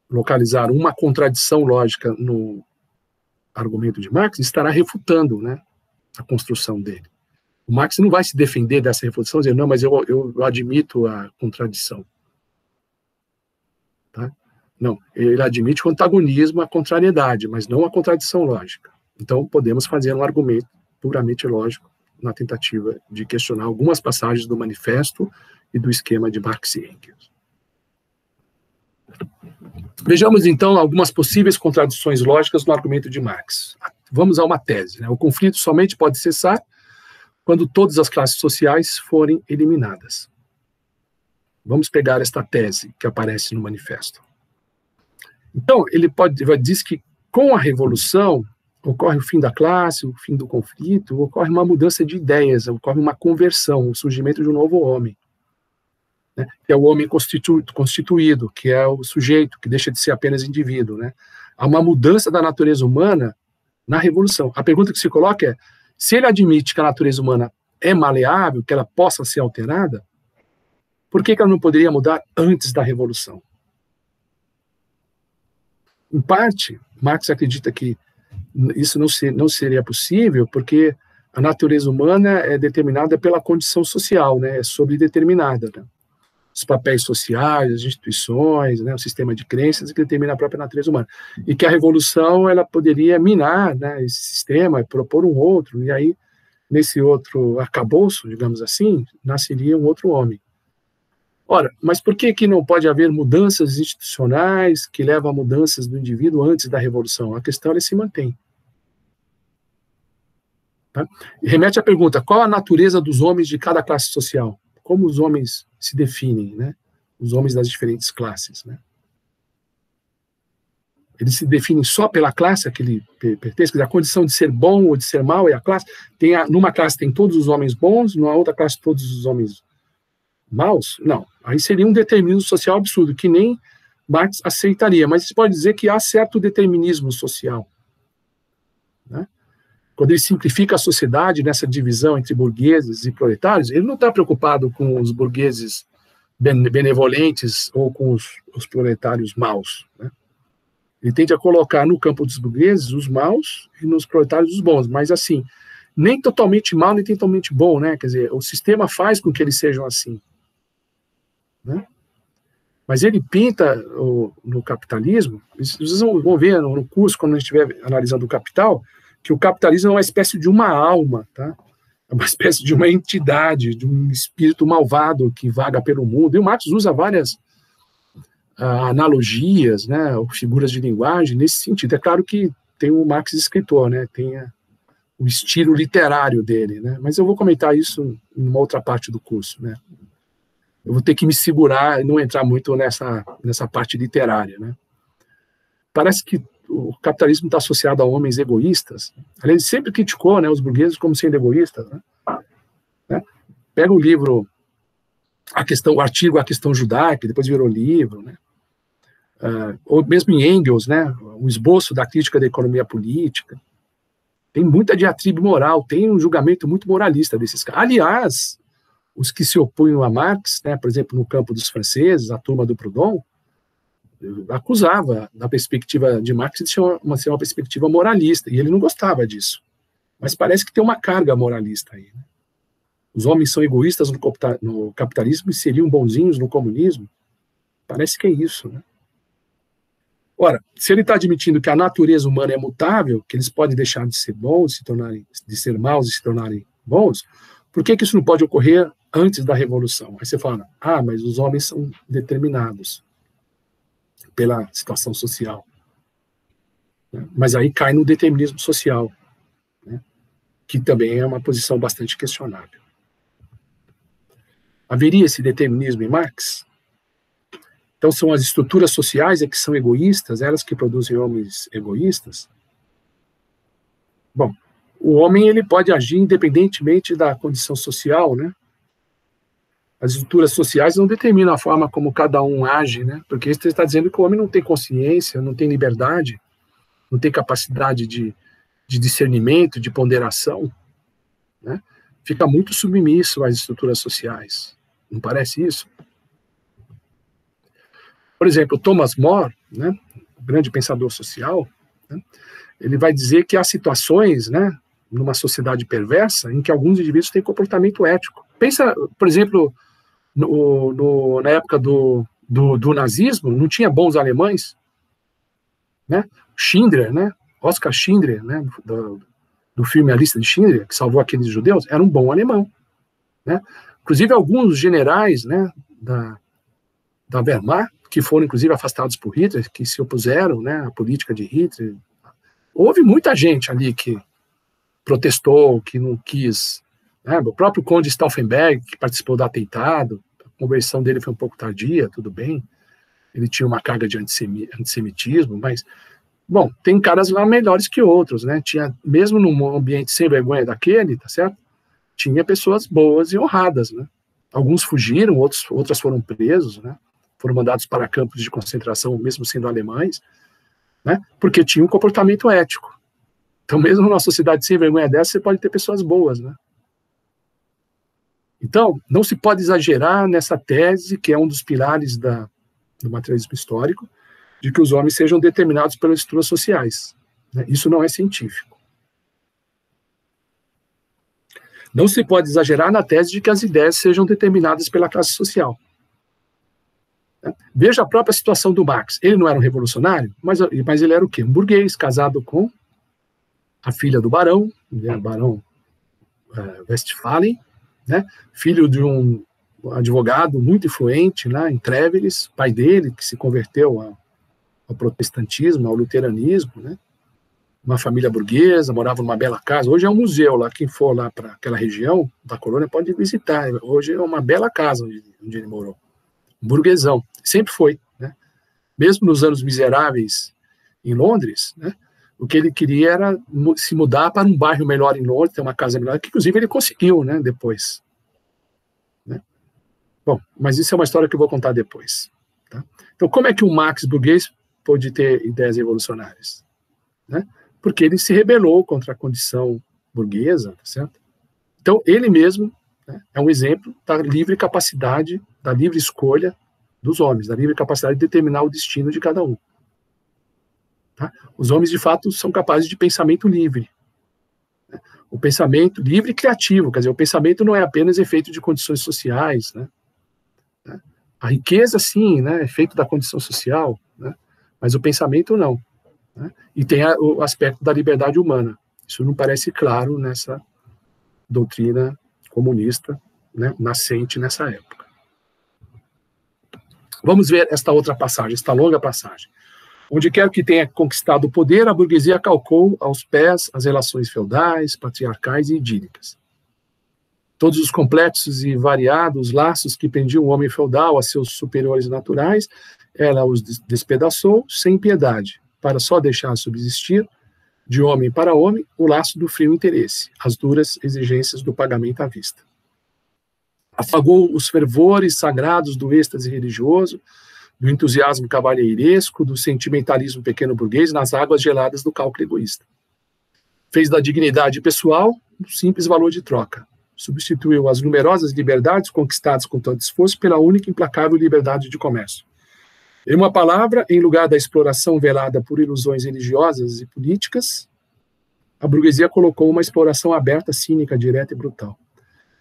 localizar uma contradição lógica no argumento de Marx estará refutando, né, a construção dele. O Marx não vai se defender dessa refutação, dizendo, não, mas eu admito a contradição. Tá? Não, ele admite o antagonismo, a contrariedade, mas não a contradição lógica. Então, podemos fazer um argumento puramente lógico na tentativa de questionar algumas passagens do manifesto e do esquema de Marx e Engels. Vejamos, então, algumas possíveis contradições lógicas no argumento de Marx. Vamos a uma tese. Né? O conflito somente pode cessar quando todas as classes sociais forem eliminadas. Vamos pegar esta tese que aparece no manifesto. Então, ele diz que com a revolução ocorre o fim da classe, o fim do conflito, ocorre uma mudança de ideias, ocorre uma conversão, o surgimento de um novo homem, né? Que é o homem constituído, que é o sujeito, que deixa de ser apenas indivíduo. Né? Há uma mudança da natureza humana na revolução. A pergunta que se coloca é, se ele admite que a natureza humana é maleável, que ela possa ser alterada, por que ela não poderia mudar antes da revolução? Em parte, Marx acredita que isso não seria possível porque a natureza humana é determinada pela condição social, né? É sobredeterminada. Né? Os papéis sociais, as instituições, né? O sistema de crenças que determina a própria natureza humana. E que a revolução ela poderia minar, né, esse sistema, propor um outro, e aí, nesse outro arcabouço, digamos assim, nasceria um outro homem. Ora, mas por que não pode haver mudanças institucionais que levam a mudanças do indivíduo antes da revolução? A questão ela se mantém. Tá? E remete à pergunta, qual a natureza dos homens de cada classe social? Como os homens se definem, né? Os homens das diferentes classes, né? Eles se definem só pela classe a que ele pertence, quer dizer, a condição de ser bom ou de ser mau é a classe. Numa classe tem todos os homens bons, numa outra classe todos os homens maus? Não. Aí seria um determinismo social absurdo, que nem Marx aceitaria. Mas se pode dizer que há certo determinismo social. Né? Quando ele simplifica a sociedade nessa divisão entre burgueses e proletários, ele não está preocupado com os burgueses benevolentes ou com os proletários maus. Né? Ele tende a colocar no campo dos burgueses os maus e nos proletários os bons. Mas assim, nem totalmente mal, nem totalmente bom. Né? Quer dizer, o sistema faz com que eles sejam assim. Né? Mas ele pinta no capitalismo, vocês vão ver no curso, quando a gente estiver analisando o Capital, que o capitalismo é uma espécie de uma alma, tá? É uma espécie de uma entidade, de um espírito malvado que vaga pelo mundo. E o Marx usa várias analogias, né, ou figuras de linguagem nesse sentido. É claro que tem o Marx escritor, né, tem o estilo literário dele, né, mas eu vou comentar isso em uma outra parte do curso, né. Eu vou ter que me segurar e não entrar muito nessa parte literária, né. Parece que o capitalismo está associado a homens egoístas. Ele sempre criticou, né, os burgueses como sendo egoístas. Né. Pega o livro, o artigo A Questão Judaica, depois virou livro, né. Ou mesmo em Engels, né, o esboço da crítica da economia política. Tem muita diatribe moral, tem um julgamento muito moralista desses caras. Aliás, os que se opunham a Marx, né, por exemplo, no campo dos franceses, a turma do Proudhon, acusava, da perspectiva de Marx, de ser uma perspectiva moralista, e ele não gostava disso. Mas parece que tem uma carga moralista aí. Né? Os homens são egoístas no capitalismo e seriam bonzinhos no comunismo. Parece que é isso. Né? Ora, se ele está admitindo que a natureza humana é mutável, que eles podem deixar de ser bons, de ser maus e se tornarem bons, por que isso não pode ocorrer antes da Revolução? Aí você fala, mas os homens são determinados pela situação social. Mas aí cai no determinismo social, né? Que também é uma posição bastante questionável. Haveria esse determinismo em Marx? Então são as estruturas sociais que são egoístas, elas que produzem homens egoístas? Bom, o homem ele pode agir independentemente da condição social, né? As estruturas sociais não determinam a forma como cada um age, né? Porque você está dizendo que o homem não tem consciência, não tem liberdade, não tem capacidade de de discernimento, de ponderação, né, fica muito submisso às estruturas sociais. Não parece isso? Por exemplo, Thomas More, né, o grande pensador social, né, ele vai dizer que há situações, né, numa sociedade perversa em que alguns indivíduos têm comportamento ético. Pensa, por exemplo, na época do nazismo, não tinha bons alemães, né? Schindler, né? Oskar Schindler, né? Do filme A Lista de Schindler, que salvou aqueles judeus, era um bom alemão, né? Inclusive alguns generais, né, da Wehrmacht, que foram inclusive afastados por Hitler, que se opuseram, né, à política de Hitler. Houve muita gente ali que protestou, que não quis, né? O próprio Conde Stauffenberg, que participou do atentado, a conversão dele foi um pouco tardia, tudo bem, ele tinha uma carga de antissemitismo, mas, bom, tem caras lá melhores que outros, né? Tinha, mesmo num ambiente sem vergonha daquele, tá certo? Tinha pessoas boas e honradas, né? Alguns fugiram, outras foram presos, né? Foram mandados para campos de concentração, mesmo sendo alemães, né? Porque tinha um comportamento ético. Então, mesmo numa sociedade sem vergonha dessa, você pode ter pessoas boas, né? Então, não se pode exagerar nessa tese, que é um dos pilares do materialismo histórico, de que os homens sejam determinados pelas estruturas sociais, né? Isso não é científico. Não se pode exagerar na tese de que as ideias sejam determinadas pela classe social. Veja a própria situação do Marx. Ele não era um revolucionário, mas ele era o quê? Um burguês, casado com a filha do barão, né, Barão Westphalen, né, filho de um advogado muito influente, né, em Trèveris, pai dele, que se converteu ao protestantismo, ao luteranismo, né, uma família burguesa, morava numa bela casa. Hoje é um museu lá, quem for lá para aquela região da colônia pode visitar. Hoje é uma bela casa onde ele morou. Um burguesão, sempre foi, né? Mesmo nos anos miseráveis em Londres, né, o que ele queria era se mudar para um bairro melhor em Londres, ter uma casa melhor, que inclusive ele conseguiu, né, depois. Né? Bom, mas isso é uma história que eu vou contar depois. Tá? Então, como é que o Marx burguês pôde ter ideias revolucionárias? Né? Porque ele se rebelou contra a condição burguesa, tá certo? Então, ele mesmo, né, é um exemplo da livre capacidade, da livre escolha dos homens, da livre capacidade de determinar o destino de cada um. Tá? Os homens, de fato, são capazes de pensamento livre. Né? O pensamento livre e criativo, quer dizer, o pensamento não é apenas efeito de condições sociais. Né? A riqueza, sim, né, é efeito da condição social, né? Mas o pensamento não. Né? E tem o aspecto da liberdade humana. Isso não parece claro nessa doutrina comunista, né, nascente nessa época. Vamos ver esta outra passagem, esta longa passagem. Onde quer que tenha conquistado o poder, a burguesia calcou aos pés as relações feudais, patriarcais e idílicas. Todos os complexos e variados laços que prendiam o homem feudal a seus superiores naturais, ela os despedaçou sem piedade, para só deixar subsistir, de homem para homem, o laço do frio interesse, as duras exigências do pagamento à vista. Afagou os fervores sagrados do êxtase religioso, do entusiasmo cavalheiresco, do sentimentalismo pequeno-burguês nas águas geladas do cálculo egoísta. Fez da dignidade pessoal um simples valor de troca. Substituiu as numerosas liberdades conquistadas com tanto esforço pela única e implacável liberdade de comércio. Em uma palavra, em lugar da exploração velada por ilusões religiosas e políticas, a burguesia colocou uma exploração aberta, cínica, direta e brutal.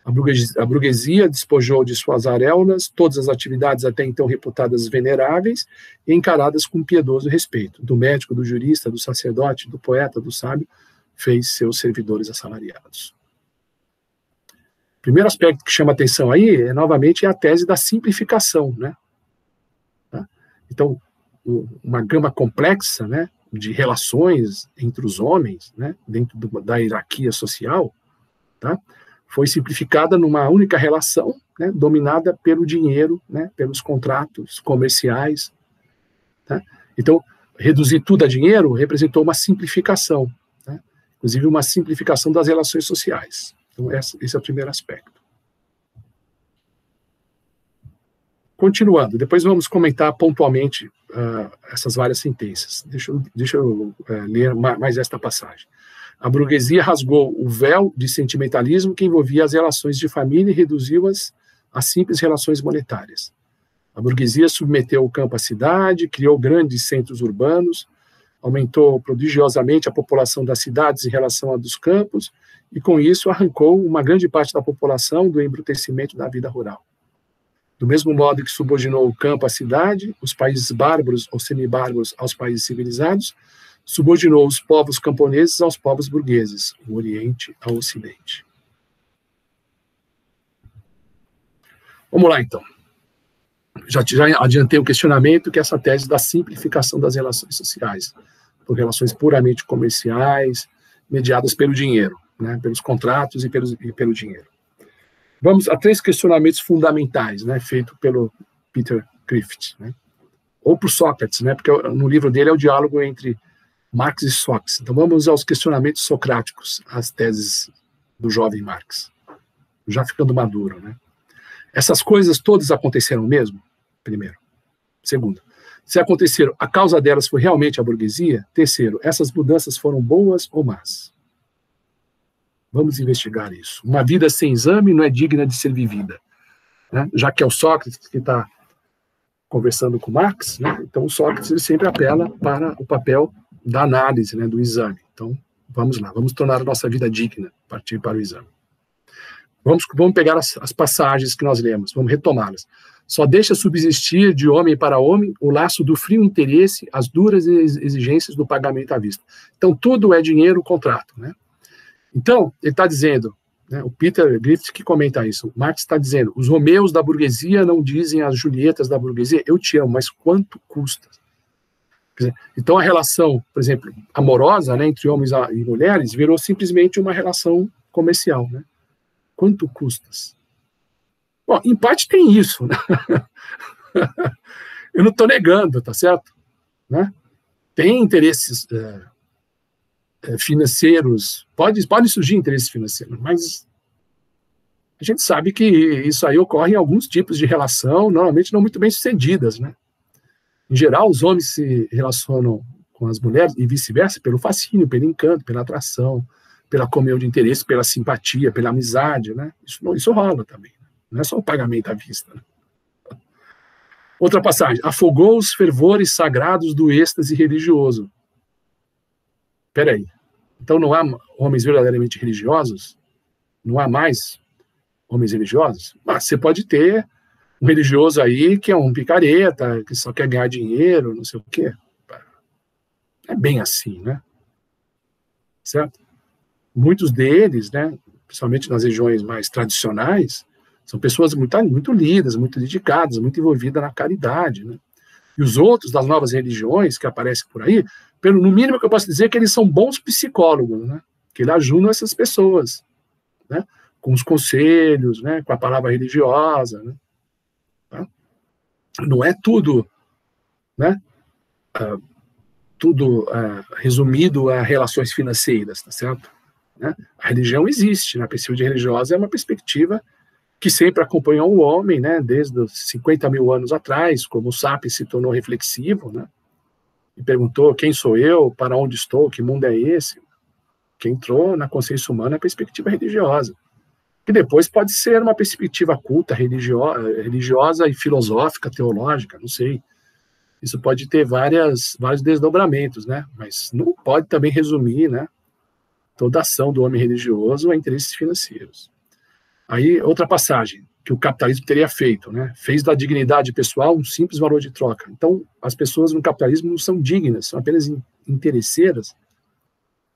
A burguesia despojou de suas aréolas todas as atividades até então reputadas veneráveis e encaradas com piedoso respeito. Do médico, do jurista, do sacerdote, do poeta, do sábio, fez seus servidores assalariados. O primeiro aspecto que chama atenção aí, novamente, é a tese da simplificação, né? Tá? Então, uma gama complexa, né, de relações entre os homens, né, dentro da hierarquia social, tá? Foi simplificada numa única relação, né, dominada pelo dinheiro, né, pelos contratos comerciais. Tá? Então, reduzir tudo a dinheiro representou uma simplificação, né, inclusive uma simplificação das relações sociais. Então, esse é o primeiro aspecto. Continuando, depois vamos comentar pontualmente essas várias sentenças. Deixa eu ler mais esta passagem. A burguesia rasgou o véu de sentimentalismo que envolvia as relações de família e reduziu-as a simples relações monetárias. A burguesia submeteu o campo à cidade, criou grandes centros urbanos, aumentou prodigiosamente a população das cidades em relação à dos campos, e com isso arrancou uma grande parte da população do embrutecimento da vida rural. Do mesmo modo que subordinou o campo à cidade, os países bárbaros ou semibárbaros aos países civilizados, subordinou os povos camponeses aos povos burgueses, o Oriente ao Ocidente. Vamos lá, então. Já adiantei o questionamento que é essa tese da simplificação das relações sociais, por relações puramente comerciais, mediadas pelo dinheiro, né, pelos contratos e pelo dinheiro. Vamos a 3 questionamentos fundamentais, né, feitos pelo Peter Griffith, né, ou por Sócrates, né, porque no livro dele é o diálogo entre Marx e Sócrates. Então vamos aos questionamentos socráticos, as teses do jovem Marx, já ficando maduro, né. Essas coisas todas aconteceram mesmo? Primeiro. Segundo, se aconteceram, a causa delas foi realmente a burguesia? Terceiro, essas mudanças foram boas ou más? Vamos investigar isso. Uma vida sem exame não é digna de ser vivida, né? Já que é o Sócrates que está conversando com Marx, né? Então o Sócrates ele sempre apela para o papel da análise, né, do exame. Então, vamos lá, vamos tornar a nossa vida digna, partir para o exame. Vamos pegar as passagens que nós lemos, vamos retomá-las. Só deixa subsistir de homem para homem o laço do frio interesse, as duras exigências do pagamento à vista. Então, tudo é dinheiro, contrato, né? Então, ele está dizendo, né, o Peter Griffith que comenta isso, o Marx está dizendo, os Romeus da burguesia não dizem às Julietas da burguesia, eu te amo, mas quanto custa? Quer dizer, então, a relação, por exemplo, amorosa, né, entre homens e mulheres, virou simplesmente uma relação comercial, né? Quanto custas? Bom, em parte tem isso, né? Eu não estou negando, tá certo? Né? Tem interesses financeiros, pode surgir interesses financeiros, mas a gente sabe que isso aí ocorre em alguns tipos de relação, normalmente não muito bem sucedidas, né? Em geral, os homens se relacionam com as mulheres e vice-versa pelo fascínio, pelo encanto, pela atração, pela comunhão de interesse, pela simpatia, pela amizade, né? Isso rola também. Não é só o pagamento à vista. Né? Outra passagem. Afogou os fervores sagrados do êxtase religioso. Espera aí. Então não há homens verdadeiramente religiosos? Não há mais homens religiosos? Mas você pode ter um religioso aí que é um picareta, que só quer ganhar dinheiro, não sei o quê. É bem assim, né? Certo? Muitos deles, né, principalmente nas regiões mais tradicionais, são pessoas muito lidas, muito dedicadas, muito envolvidas na caridade, né? E os outros das novas religiões que aparecem por aí, no mínimo que eu posso dizer é que eles são bons psicólogos, né? Que eles ajudam essas pessoas, né? Com os conselhos, né? Com a palavra religiosa, né? Tá? Não é tudo, né? Resumido a relações financeiras, tá certo? Né? A religião existe, né? A perspectiva religiosa é uma perspectiva que sempre acompanhou o homem, né? Desde os 50 mil anos atrás, como o Sapiens se tornou reflexivo, né? E perguntou quem sou eu, para onde estou, que mundo é esse? Que entrou na consciência humana a perspectiva religiosa, que depois pode ser uma perspectiva culta, religiosa e filosófica, teológica, não sei. Isso pode ter vários desdobramentos, né? Mas não pode também resumir, né, toda ação do homem religioso a interesses financeiros. Aí, outra passagem que o capitalismo teria feito, né? Fez da dignidade pessoal um simples valor de troca. Então, as pessoas no capitalismo não são dignas, são apenas interesseiras,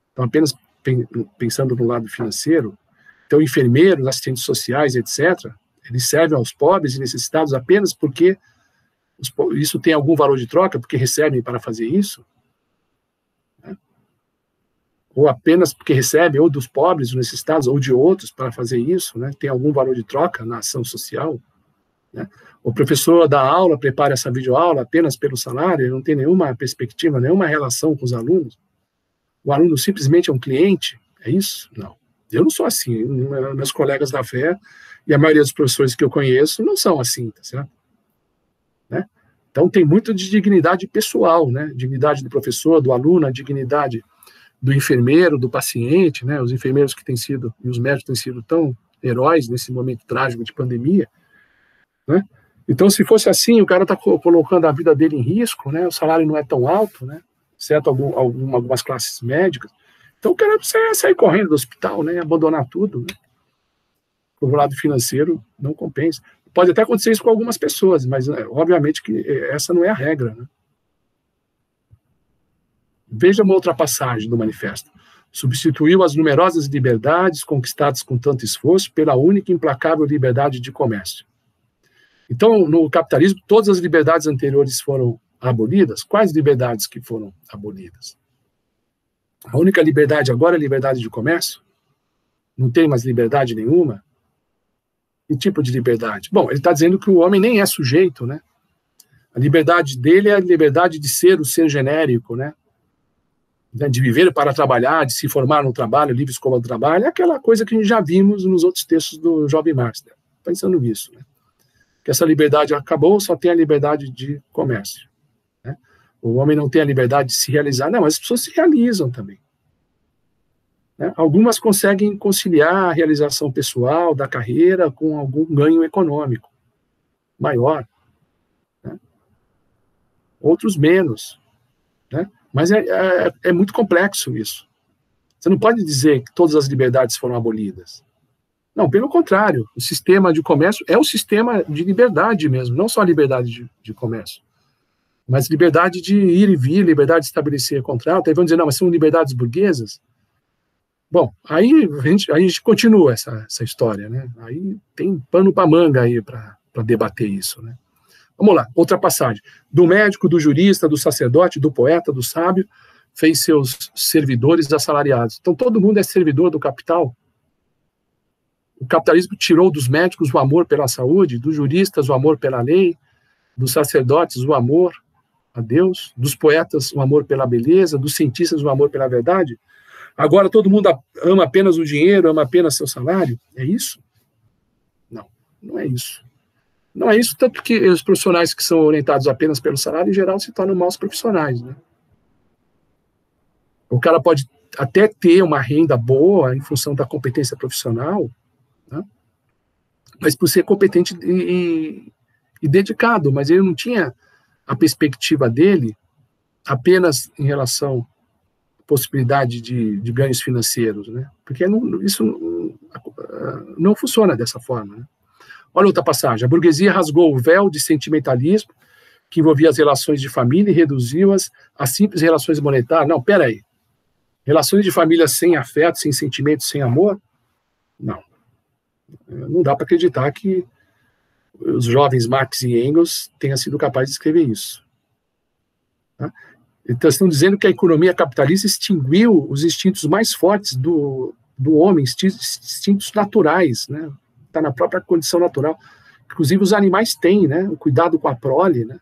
estão apenas pensando no lado financeiro. Então, enfermeiros, assistentes sociais, etc., eles servem aos pobres e necessitados apenas porque isso tem algum valor de troca, porque recebem para fazer isso, né? Ou apenas porque recebem, ou dos pobres, dos necessitados, ou de outros para fazer isso, né? Tem algum valor de troca na ação social, né? O professor dá aula, prepara essa videoaula apenas pelo salário, ele não tem nenhuma perspectiva, nenhuma relação com os alunos. O aluno simplesmente é um cliente, é isso? Não. Eu não sou assim, meus colegas da fé e a maioria dos professores que eu conheço não são assim, tá certo? Né? Então tem muito de dignidade pessoal, né? Dignidade do professor, do aluno, a dignidade do enfermeiro, do paciente, né? Os enfermeiros que têm sido, e os médicos têm sido tão heróis nesse momento trágico de pandemia, né? Então, se fosse assim, o cara está colocando a vida dele em risco, né? O salário não é tão alto, né? Exceto algumas classes médicas. Então, o cara precisa sair correndo do hospital, né? Abandonar tudo, né? O lado financeiro não compensa. Pode até acontecer isso com algumas pessoas, mas obviamente que essa não é a regra, né? Veja uma outra passagem do manifesto. Substituiu as numerosas liberdades conquistadas com tanto esforço pela única e implacável liberdade de comércio. Então, no capitalismo, todas as liberdades anteriores foram abolidas. Quais liberdades que foram abolidas? A única liberdade agora é a liberdade de comércio? Não tem mais liberdade nenhuma? Que tipo de liberdade? Bom, ele está dizendo que o homem nem é sujeito, né? A liberdade dele é a liberdade de ser o ser genérico, né? De viver para trabalhar, de se formar no trabalho, livre escolha do trabalho, é aquela coisa que a gente já vimos nos outros textos do Jovem Marx, né? Pensando nisso, né? Que essa liberdade acabou, só tem a liberdade de comércio, né? O homem não tem a liberdade de se realizar, não, mas as pessoas se realizam também, né? Algumas conseguem conciliar a realização pessoal da carreira com algum ganho econômico maior, né? Outros menos, né? Mas é muito complexo isso. Você não pode dizer que todas as liberdades foram abolidas. Não, pelo contrário, o sistema de comércio é o sistema de liberdade mesmo, não só a liberdade de comércio, mas liberdade de ir e vir, liberdade de estabelecer contrato. Aí vão dizer, não, mas são liberdades burguesas? Bom, aí a gente continua essa história, né? Aí tem pano para manga aí para debater isso, né? Vamos lá, outra passagem. Do médico, do jurista, do sacerdote, do poeta, do sábio, fez seus servidores assalariados. Então todo mundo é servidor do capital. O capitalismo tirou dos médicos o amor pela saúde, dos juristas o amor pela lei, dos sacerdotes o amor a Deus, dos poetas o amor pela beleza, dos cientistas o amor pela verdade. Agora todo mundo ama apenas o dinheiro, ama apenas seu salário. É isso? Não, não é isso. Não é isso, tanto que os profissionais que são orientados apenas pelo salário, em geral, se tornam maus profissionais, né? O cara pode até ter uma renda boa em função da competência profissional, né? Mas por ser competente e dedicado, mas ele não tinha a perspectiva dele apenas em relação à possibilidade de ganhos financeiros, né? Porque isso não funciona dessa forma, né? Olha outra passagem. A burguesia rasgou o véu de sentimentalismo que envolvia as relações de família e reduziu-as a simples relações monetárias. Não, peraí. Relações de família sem afeto, sem sentimento, sem amor? Não. Não dá para acreditar que os jovens Marx e Engels tenham sido capazes de escrever isso. Tá? Então, estão dizendo que a economia capitalista extinguiu os instintos mais fortes do homem, instintos naturais, né? Está na própria condição natural. Inclusive os animais têm, né? O cuidado com a prole, né?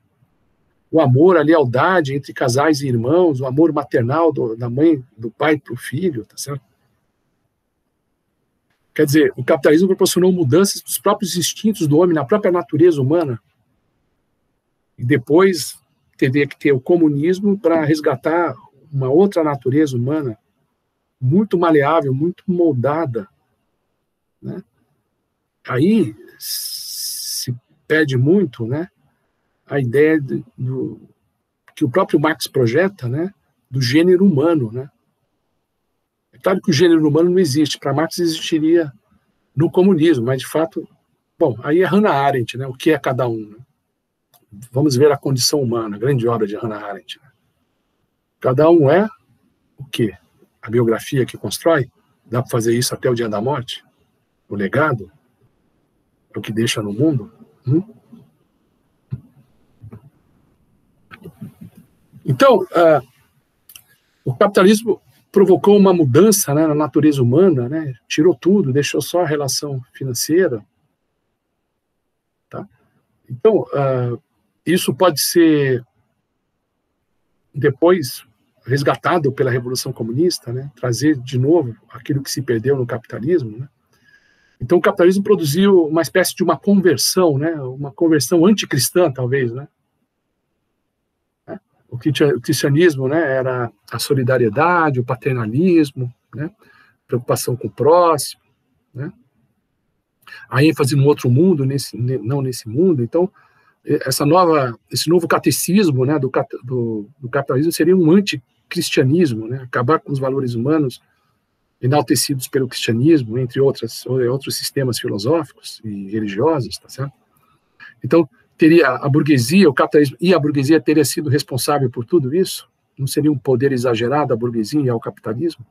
O amor, a lealdade entre casais e irmãos, o amor maternal da mãe, do pai para o filho, tá certo? Quer dizer, o capitalismo proporcionou mudanças dos próprios instintos do homem na própria natureza humana. E depois teria que ter o comunismo para resgatar uma outra natureza humana muito maleável, muito moldada, né? Aí se perde muito, né, a ideia que o próprio Marx projeta, né, do gênero humano, né? É claro que o gênero humano não existe. Para Marx existiria no comunismo, mas de fato, bom, aí é Hannah Arendt, né? O que é cada um? Né? Vamos ver a condição humana, a grande obra de Hannah Arendt. Né? Cada um é o quê? A biografia que constrói? Dá para fazer isso até o dia da morte? O legado? É o que deixa no mundo? Então, o capitalismo provocou uma mudança, né, na natureza humana, né? Tirou tudo, deixou só a relação financeira. Tá? Então, isso pode ser depois resgatado pela Revolução Comunista, né? Trazer de novo aquilo que se perdeu no capitalismo, né? Então o capitalismo produziu uma espécie de uma conversão, né? Uma conversão anticristã, talvez, né? cristianismo, né, era a solidariedade, o paternalismo, né, preocupação com o próximo, né, a ênfase no outro mundo, não nesse mundo. Então, esse novo catecismo, né, do capitalismo seria um anticristianismo, né, acabar com os valores humanos enaltecidos pelo cristianismo, entre outros sistemas filosóficos e religiosos, tá certo? Então, teria a burguesia, o capitalismo e a burguesia teria sido responsável por tudo isso? Não seria um poder exagerado a burguesia e ao capitalismo?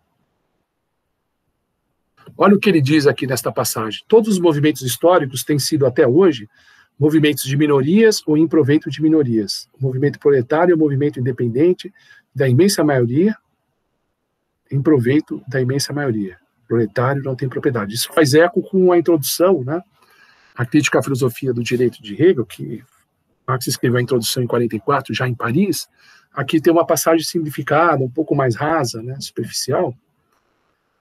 Olha o que ele diz aqui nesta passagem. Todos os movimentos históricos têm sido, até hoje, movimentos de minorias ou em proveito de minorias. O movimento proletário é o movimento independente da imensa maioria, em proveito da imensa maioria. O proletário não tem propriedade. Isso faz eco com a introdução, né? A crítica à filosofia do direito de Hegel, que Marx escreveu a introdução em 44, já em Paris. Aqui tem uma passagem simplificada, um pouco mais rasa, né, superficial,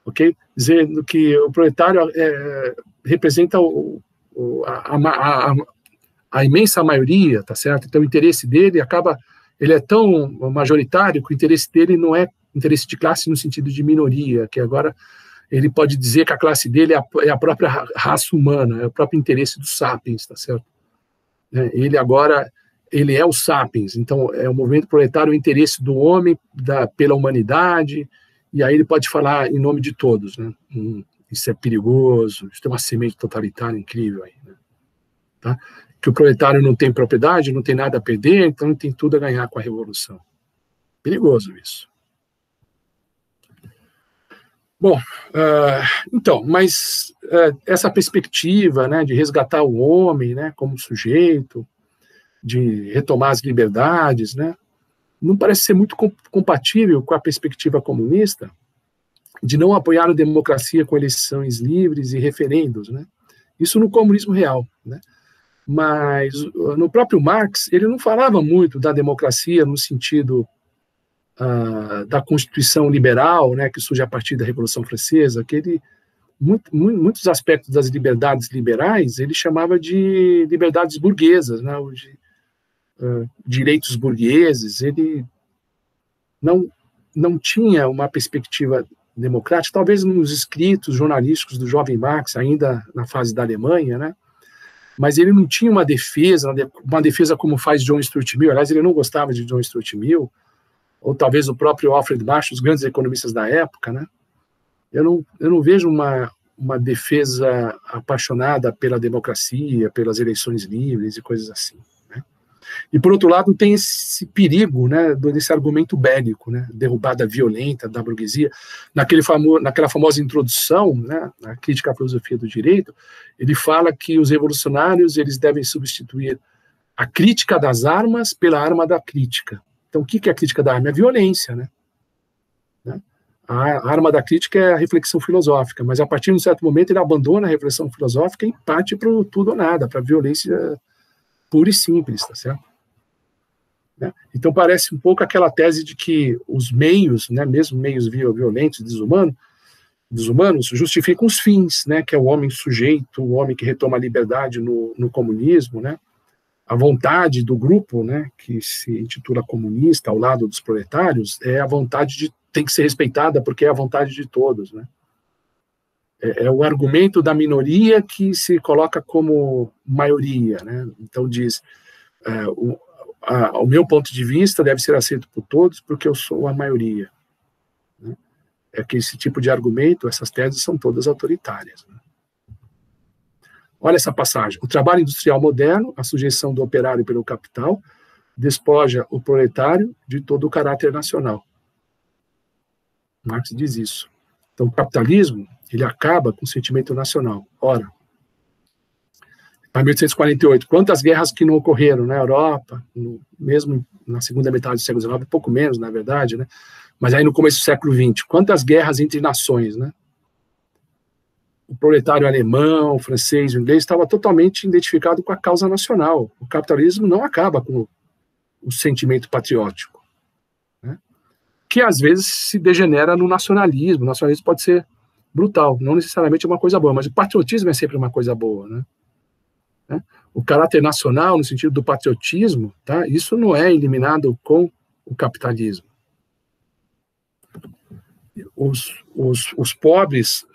ok? Dizendo que o proletário representa a imensa maioria, tá certo? Então o interesse dele ele é tão majoritário que o interesse dele não é interesse de classe no sentido de minoria, que agora ele pode dizer que a classe dele é a própria raça humana, é o próprio interesse dos sapiens, tá certo? Ele é o sapiens, então é o movimento proletário, o interesse do homem pela humanidade, e aí ele pode falar em nome de todos, né? Isso é perigoso, isso tem uma semente totalitária incrível aí, né? Tá? Que o proletário não tem propriedade, não tem nada a perder, então tem tudo a ganhar com a revolução. Perigoso isso. Bom, então, mas essa perspectiva, né, de resgatar o homem, né, como sujeito, de retomar as liberdades, né, não parece ser muito compatível com a perspectiva comunista de não apoiar a democracia com eleições livres e referendos, né? Isso no comunismo real, né? Mas no próprio Marx, ele não falava muito da democracia no sentido da Constituição liberal, né, que surge a partir da Revolução Francesa, que muitos aspectos das liberdades liberais ele chamava de liberdades burguesas, né, de direitos burgueses. Ele não tinha uma perspectiva democrática, talvez nos escritos jornalísticos do jovem Marx, ainda na fase da Alemanha, né, mas ele não tinha uma defesa como faz John Stuart Mill. Aliás, ele não gostava de John Stuart Mill, ou talvez o próprio Alfred Marshall, os grandes economistas da época, né? Eu não vejo uma defesa apaixonada pela democracia, pelas eleições livres e coisas assim, né? E, por outro lado, tem esse perigo, né, desse argumento bélico, né, derrubada violenta da burguesia. Naquela famosa introdução, né, na crítica à filosofia do direito, ele fala que os revolucionários eles devem substituir a crítica das armas pela arma da crítica. Então, o que é a crítica da arma? É a violência, né? A arma da crítica é a reflexão filosófica, mas a partir de um certo momento ele abandona a reflexão filosófica e parte para o tudo ou nada, para a violência pura e simples, tá certo? Então parece um pouco aquela tese de que os meios, né, mesmo meios violentos, desumanos, justificam os fins, né, que é o homem sujeito, o homem que retoma a liberdade no comunismo, né? A vontade do grupo, né, que se intitula comunista, ao lado dos proletários, é a vontade tem que ser respeitada porque é a vontade de todos, né? É o argumento da minoria que se coloca como maioria, né? Então diz, o meu ponto de vista deve ser aceito por todos porque eu sou a maioria, né? É que esse tipo de argumento, essas teses são todas autoritárias, né? Olha essa passagem. O trabalho industrial moderno, a sujeição do operário pelo capital, despoja o proletário de todo o caráter nacional. Marx diz isso. Então, o capitalismo, ele acaba com o sentimento nacional. Ora, em 1848, quantas guerras que não ocorreram na Europa, mesmo na segunda metade do século XIX, pouco menos, na verdade, né? Mas aí no começo do século XX, quantas guerras entre nações, né? O proletário alemão, o francês, o inglês estava totalmente identificado com a causa nacional. O capitalismo não acaba com o sentimento patriótico, né? Que às vezes se degenera no nacionalismo. O nacionalismo pode ser brutal, não necessariamente é uma coisa boa, mas o patriotismo é sempre uma coisa boa, né? O caráter nacional, no sentido do patriotismo, tá? Isso não é eliminado com o capitalismo? Os pobres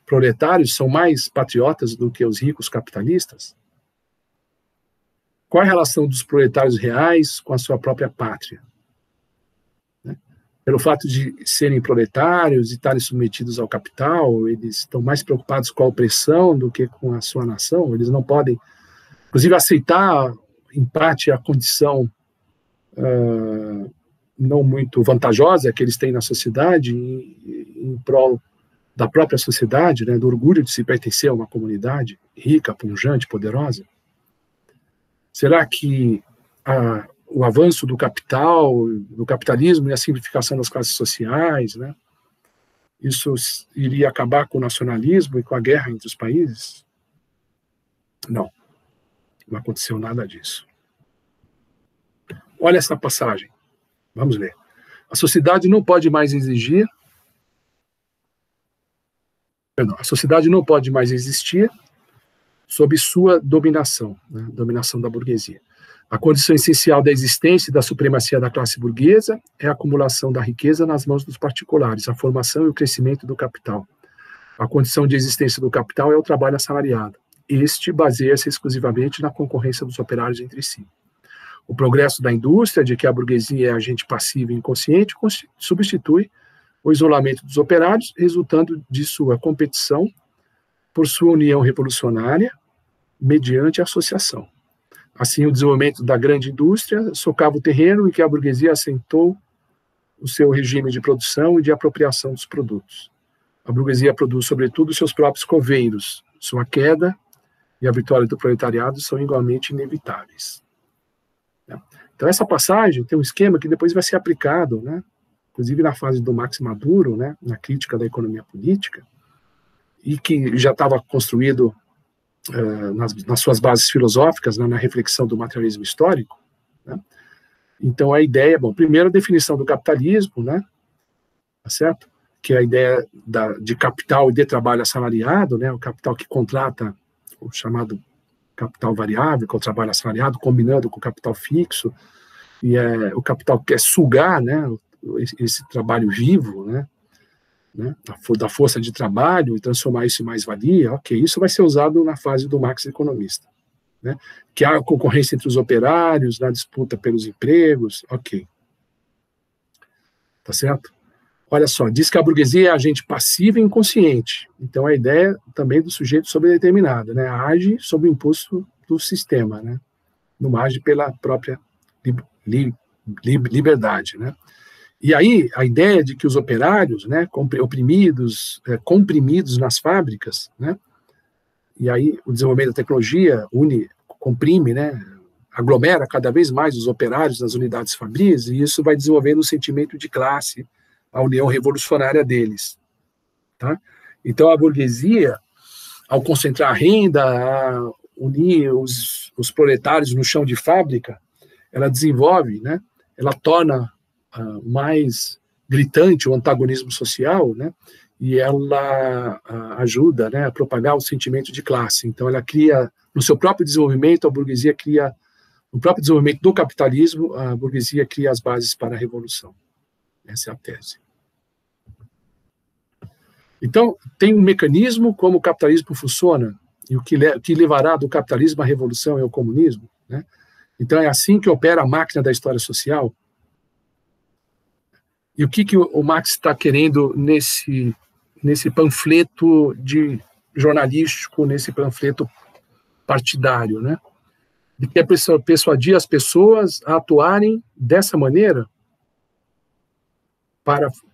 proletários são mais patriotas do que os ricos capitalistas? Qual é a relação dos proletários reais com a sua própria pátria? Pelo fato de serem proletários e estarem submetidos ao capital, eles estão mais preocupados com a opressão do que com a sua nação. Eles não podem, inclusive, aceitar, em parte, a condição não muito vantajosa que eles têm na sociedade, em prol da própria sociedade, né, do orgulho de se pertencer a uma comunidade rica, pujante, poderosa. Será que o avanço do capital, do capitalismo e a simplificação das classes sociais, né, isso iria acabar com o nacionalismo e com a guerra entre os países? Não aconteceu nada disso. Olha essa passagem, vamos ler. A sociedade não pode mais existir, sob sua dominação, né, dominação da burguesia. A condição essencial da existência e da supremacia da classe burguesa é a acumulação da riqueza nas mãos dos particulares, a formação e o crescimento do capital. A condição de existência do capital é o trabalho assalariado. Este baseia-se exclusivamente na concorrência dos operários entre si. O progresso da indústria, de que a burguesia é agente passivo e inconsciente, substitui o isolamento dos operários, resultando de sua competição por sua união revolucionária mediante a associação. Assim, o desenvolvimento da grande indústria socava o terreno em que a burguesia assentou o seu regime de produção e de apropriação dos produtos. A burguesia produz, sobretudo, seus próprios coveiros. Sua queda e a vitória do proletariado são igualmente inevitáveis. Então, essa passagem tem um esquema que depois vai ser aplicado, né, inclusive na fase do Max Maduro, né, na crítica da economia política, e que já estava construído nas suas bases filosóficas, né, na reflexão do materialismo histórico, né? Então a ideia, bom, primeiro a definição do capitalismo, né, tá certo? Que é a ideia de capital e de trabalho assalariado, né, o capital que contrata, o chamado capital variável, que é o trabalho assalariado, combinando com o capital fixo, e o capital que quer sugar, né, esse trabalho vivo, né, da força de trabalho e transformar isso em mais-valia. Ok, isso vai ser usado na fase do Marx economista, né, que há concorrência entre os operários, na disputa pelos empregos, ok. Tá certo? Olha só, diz que a burguesia é agente passivo e inconsciente. Então a ideia também do sujeito sobredeterminado, né, age sob o impulso do sistema, né, não age pela própria liberdade, né. E aí, a ideia de que os operários, né, comprimidos nas fábricas, né, e aí o desenvolvimento da tecnologia comprime, né, aglomera cada vez mais os operários nas unidades fabris, e isso vai desenvolvendo um sentimento de classe, a união revolucionária deles. Tá? Então, a burguesia, ao concentrar a renda, a unir os proletários no chão de fábrica, ela desenvolve, né, ela torna mais gritante o antagonismo social, né, e ela ajuda, né, a propagar o sentimento de classe. Então, ela cria, no seu próprio desenvolvimento, a burguesia cria, no próprio desenvolvimento do capitalismo, a burguesia cria as bases para a revolução. Essa é a tese. Então, tem um mecanismo como o capitalismo funciona, e o que levará do capitalismo à revolução é o comunismo, né? Então, é assim que opera a máquina da história social. E o que o Marx está querendo nesse panfleto jornalístico, nesse panfleto partidário, né? De que é persuadir as pessoas a atuarem dessa maneira.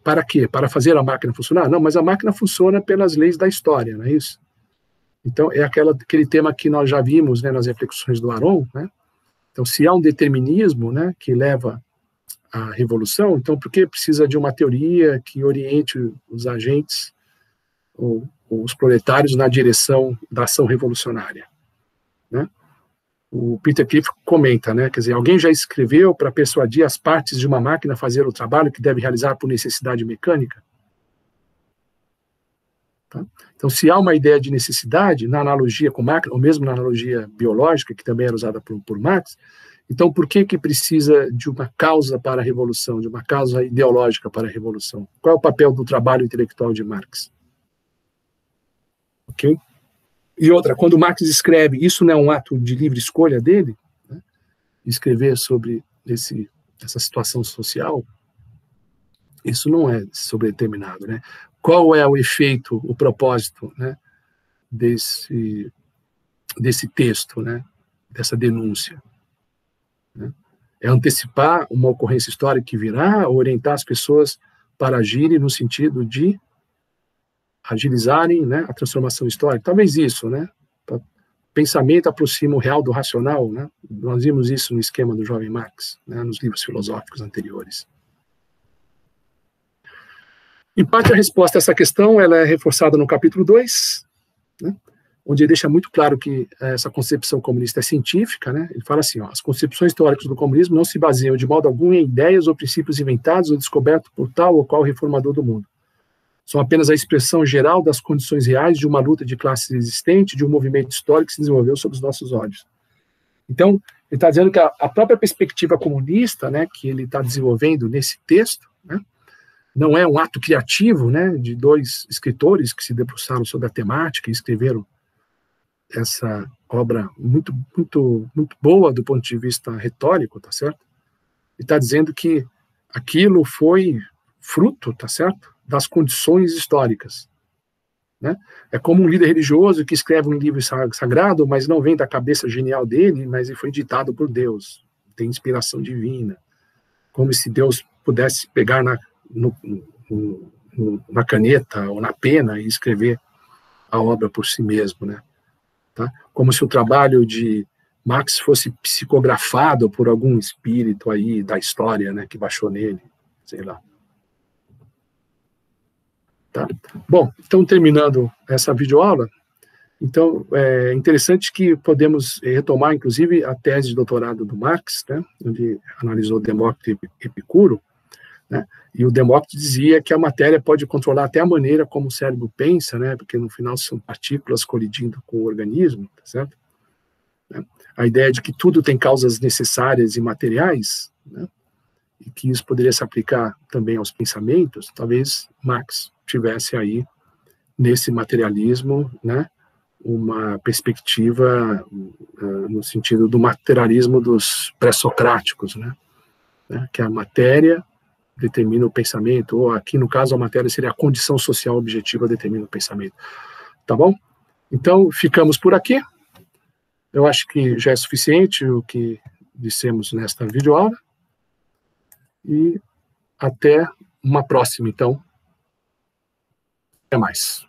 Para quê? Para fazer a máquina funcionar? Não, mas a máquina funciona pelas leis da história, não é isso? Então, é aquele tema que nós já vimos, né, nas reflexões do Aron, né? Então, se há um determinismo, né, que leva à revolução, então por que precisa de uma teoria que oriente os agentes, ou os proletários, na direção da ação revolucionária, né? O Peter Cliff comenta, né, quer dizer, alguém já escreveu para persuadir as partes de uma máquina a fazer o trabalho que deve realizar por necessidade mecânica? Tá? Então, se há uma ideia de necessidade, na analogia com Marx, ou mesmo na analogia biológica, que também era usada por Marx, então por que precisa de uma causa para a revolução, de uma causa ideológica para a revolução? Qual é o papel do trabalho intelectual de Marx? Ok? E outra, quando Marx escreve, isso não é um ato de livre escolha dele, né? Escrever sobre essa situação social, isso não é sobredeterminado, né? Qual é o efeito, o propósito, né, desse texto, né, dessa denúncia? Né? É antecipar uma ocorrência histórica que virá, ou orientar as pessoas para agirem no sentido de agilizarem, né, a transformação histórica? Talvez isso, né? O pensamento aproxima o real do racional, né? Nós vimos isso no esquema do jovem Marx, né, nos livros filosóficos anteriores. Em parte, a resposta a essa questão ela é reforçada no capítulo 2, né, onde ele deixa muito claro que essa concepção comunista é científica, né? Ele fala assim, ó, as concepções teóricas do comunismo não se baseiam de modo algum em ideias ou princípios inventados ou descobertos por tal ou qual reformador do mundo. São apenas a expressão geral das condições reais de uma luta de classes existente, de um movimento histórico que se desenvolveu sob os nossos olhos. Então, ele está dizendo que a própria perspectiva comunista, né, que ele está desenvolvendo nesse texto, né, não é um ato criativo, né, de dois escritores que se debruçaram sobre a temática e escreveram essa obra muito, muito, muito boa do ponto de vista retórico, tá certo? Ele está dizendo que aquilo foi fruto, tá certo, das condições históricas, né? É como um líder religioso que escreve um livro sagrado, mas não vem da cabeça genial dele, mas ele foi ditado por Deus, tem inspiração divina, como se Deus pudesse pegar na caneta ou na pena e escrever a obra por si mesmo, né? Tá? Como se o trabalho de Marx fosse psicografado por algum espírito aí da história, né, que baixou nele, sei lá. Tá? Bom, então terminando essa videoaula, então é interessante que podemos retomar, inclusive, a tese de doutorado do Marx, né, onde analisou Demócrito e Epicuro, né, e o Demócrito dizia que a matéria pode controlar até a maneira como o cérebro pensa, né, porque no final são partículas colidindo com o organismo, tá certo? A ideia de que tudo tem causas necessárias e materiais, né, e que isso poderia se aplicar também aos pensamentos, talvez Marx tivesse aí, nesse materialismo, né, uma perspectiva no sentido do materialismo dos pré-socráticos, né, que a matéria determina o pensamento, ou aqui no caso a matéria seria a condição social objetiva determina o pensamento. Tá bom? Então, ficamos por aqui. Eu acho que já é suficiente o que dissemos nesta videoaula. E até uma próxima, então. Até mais.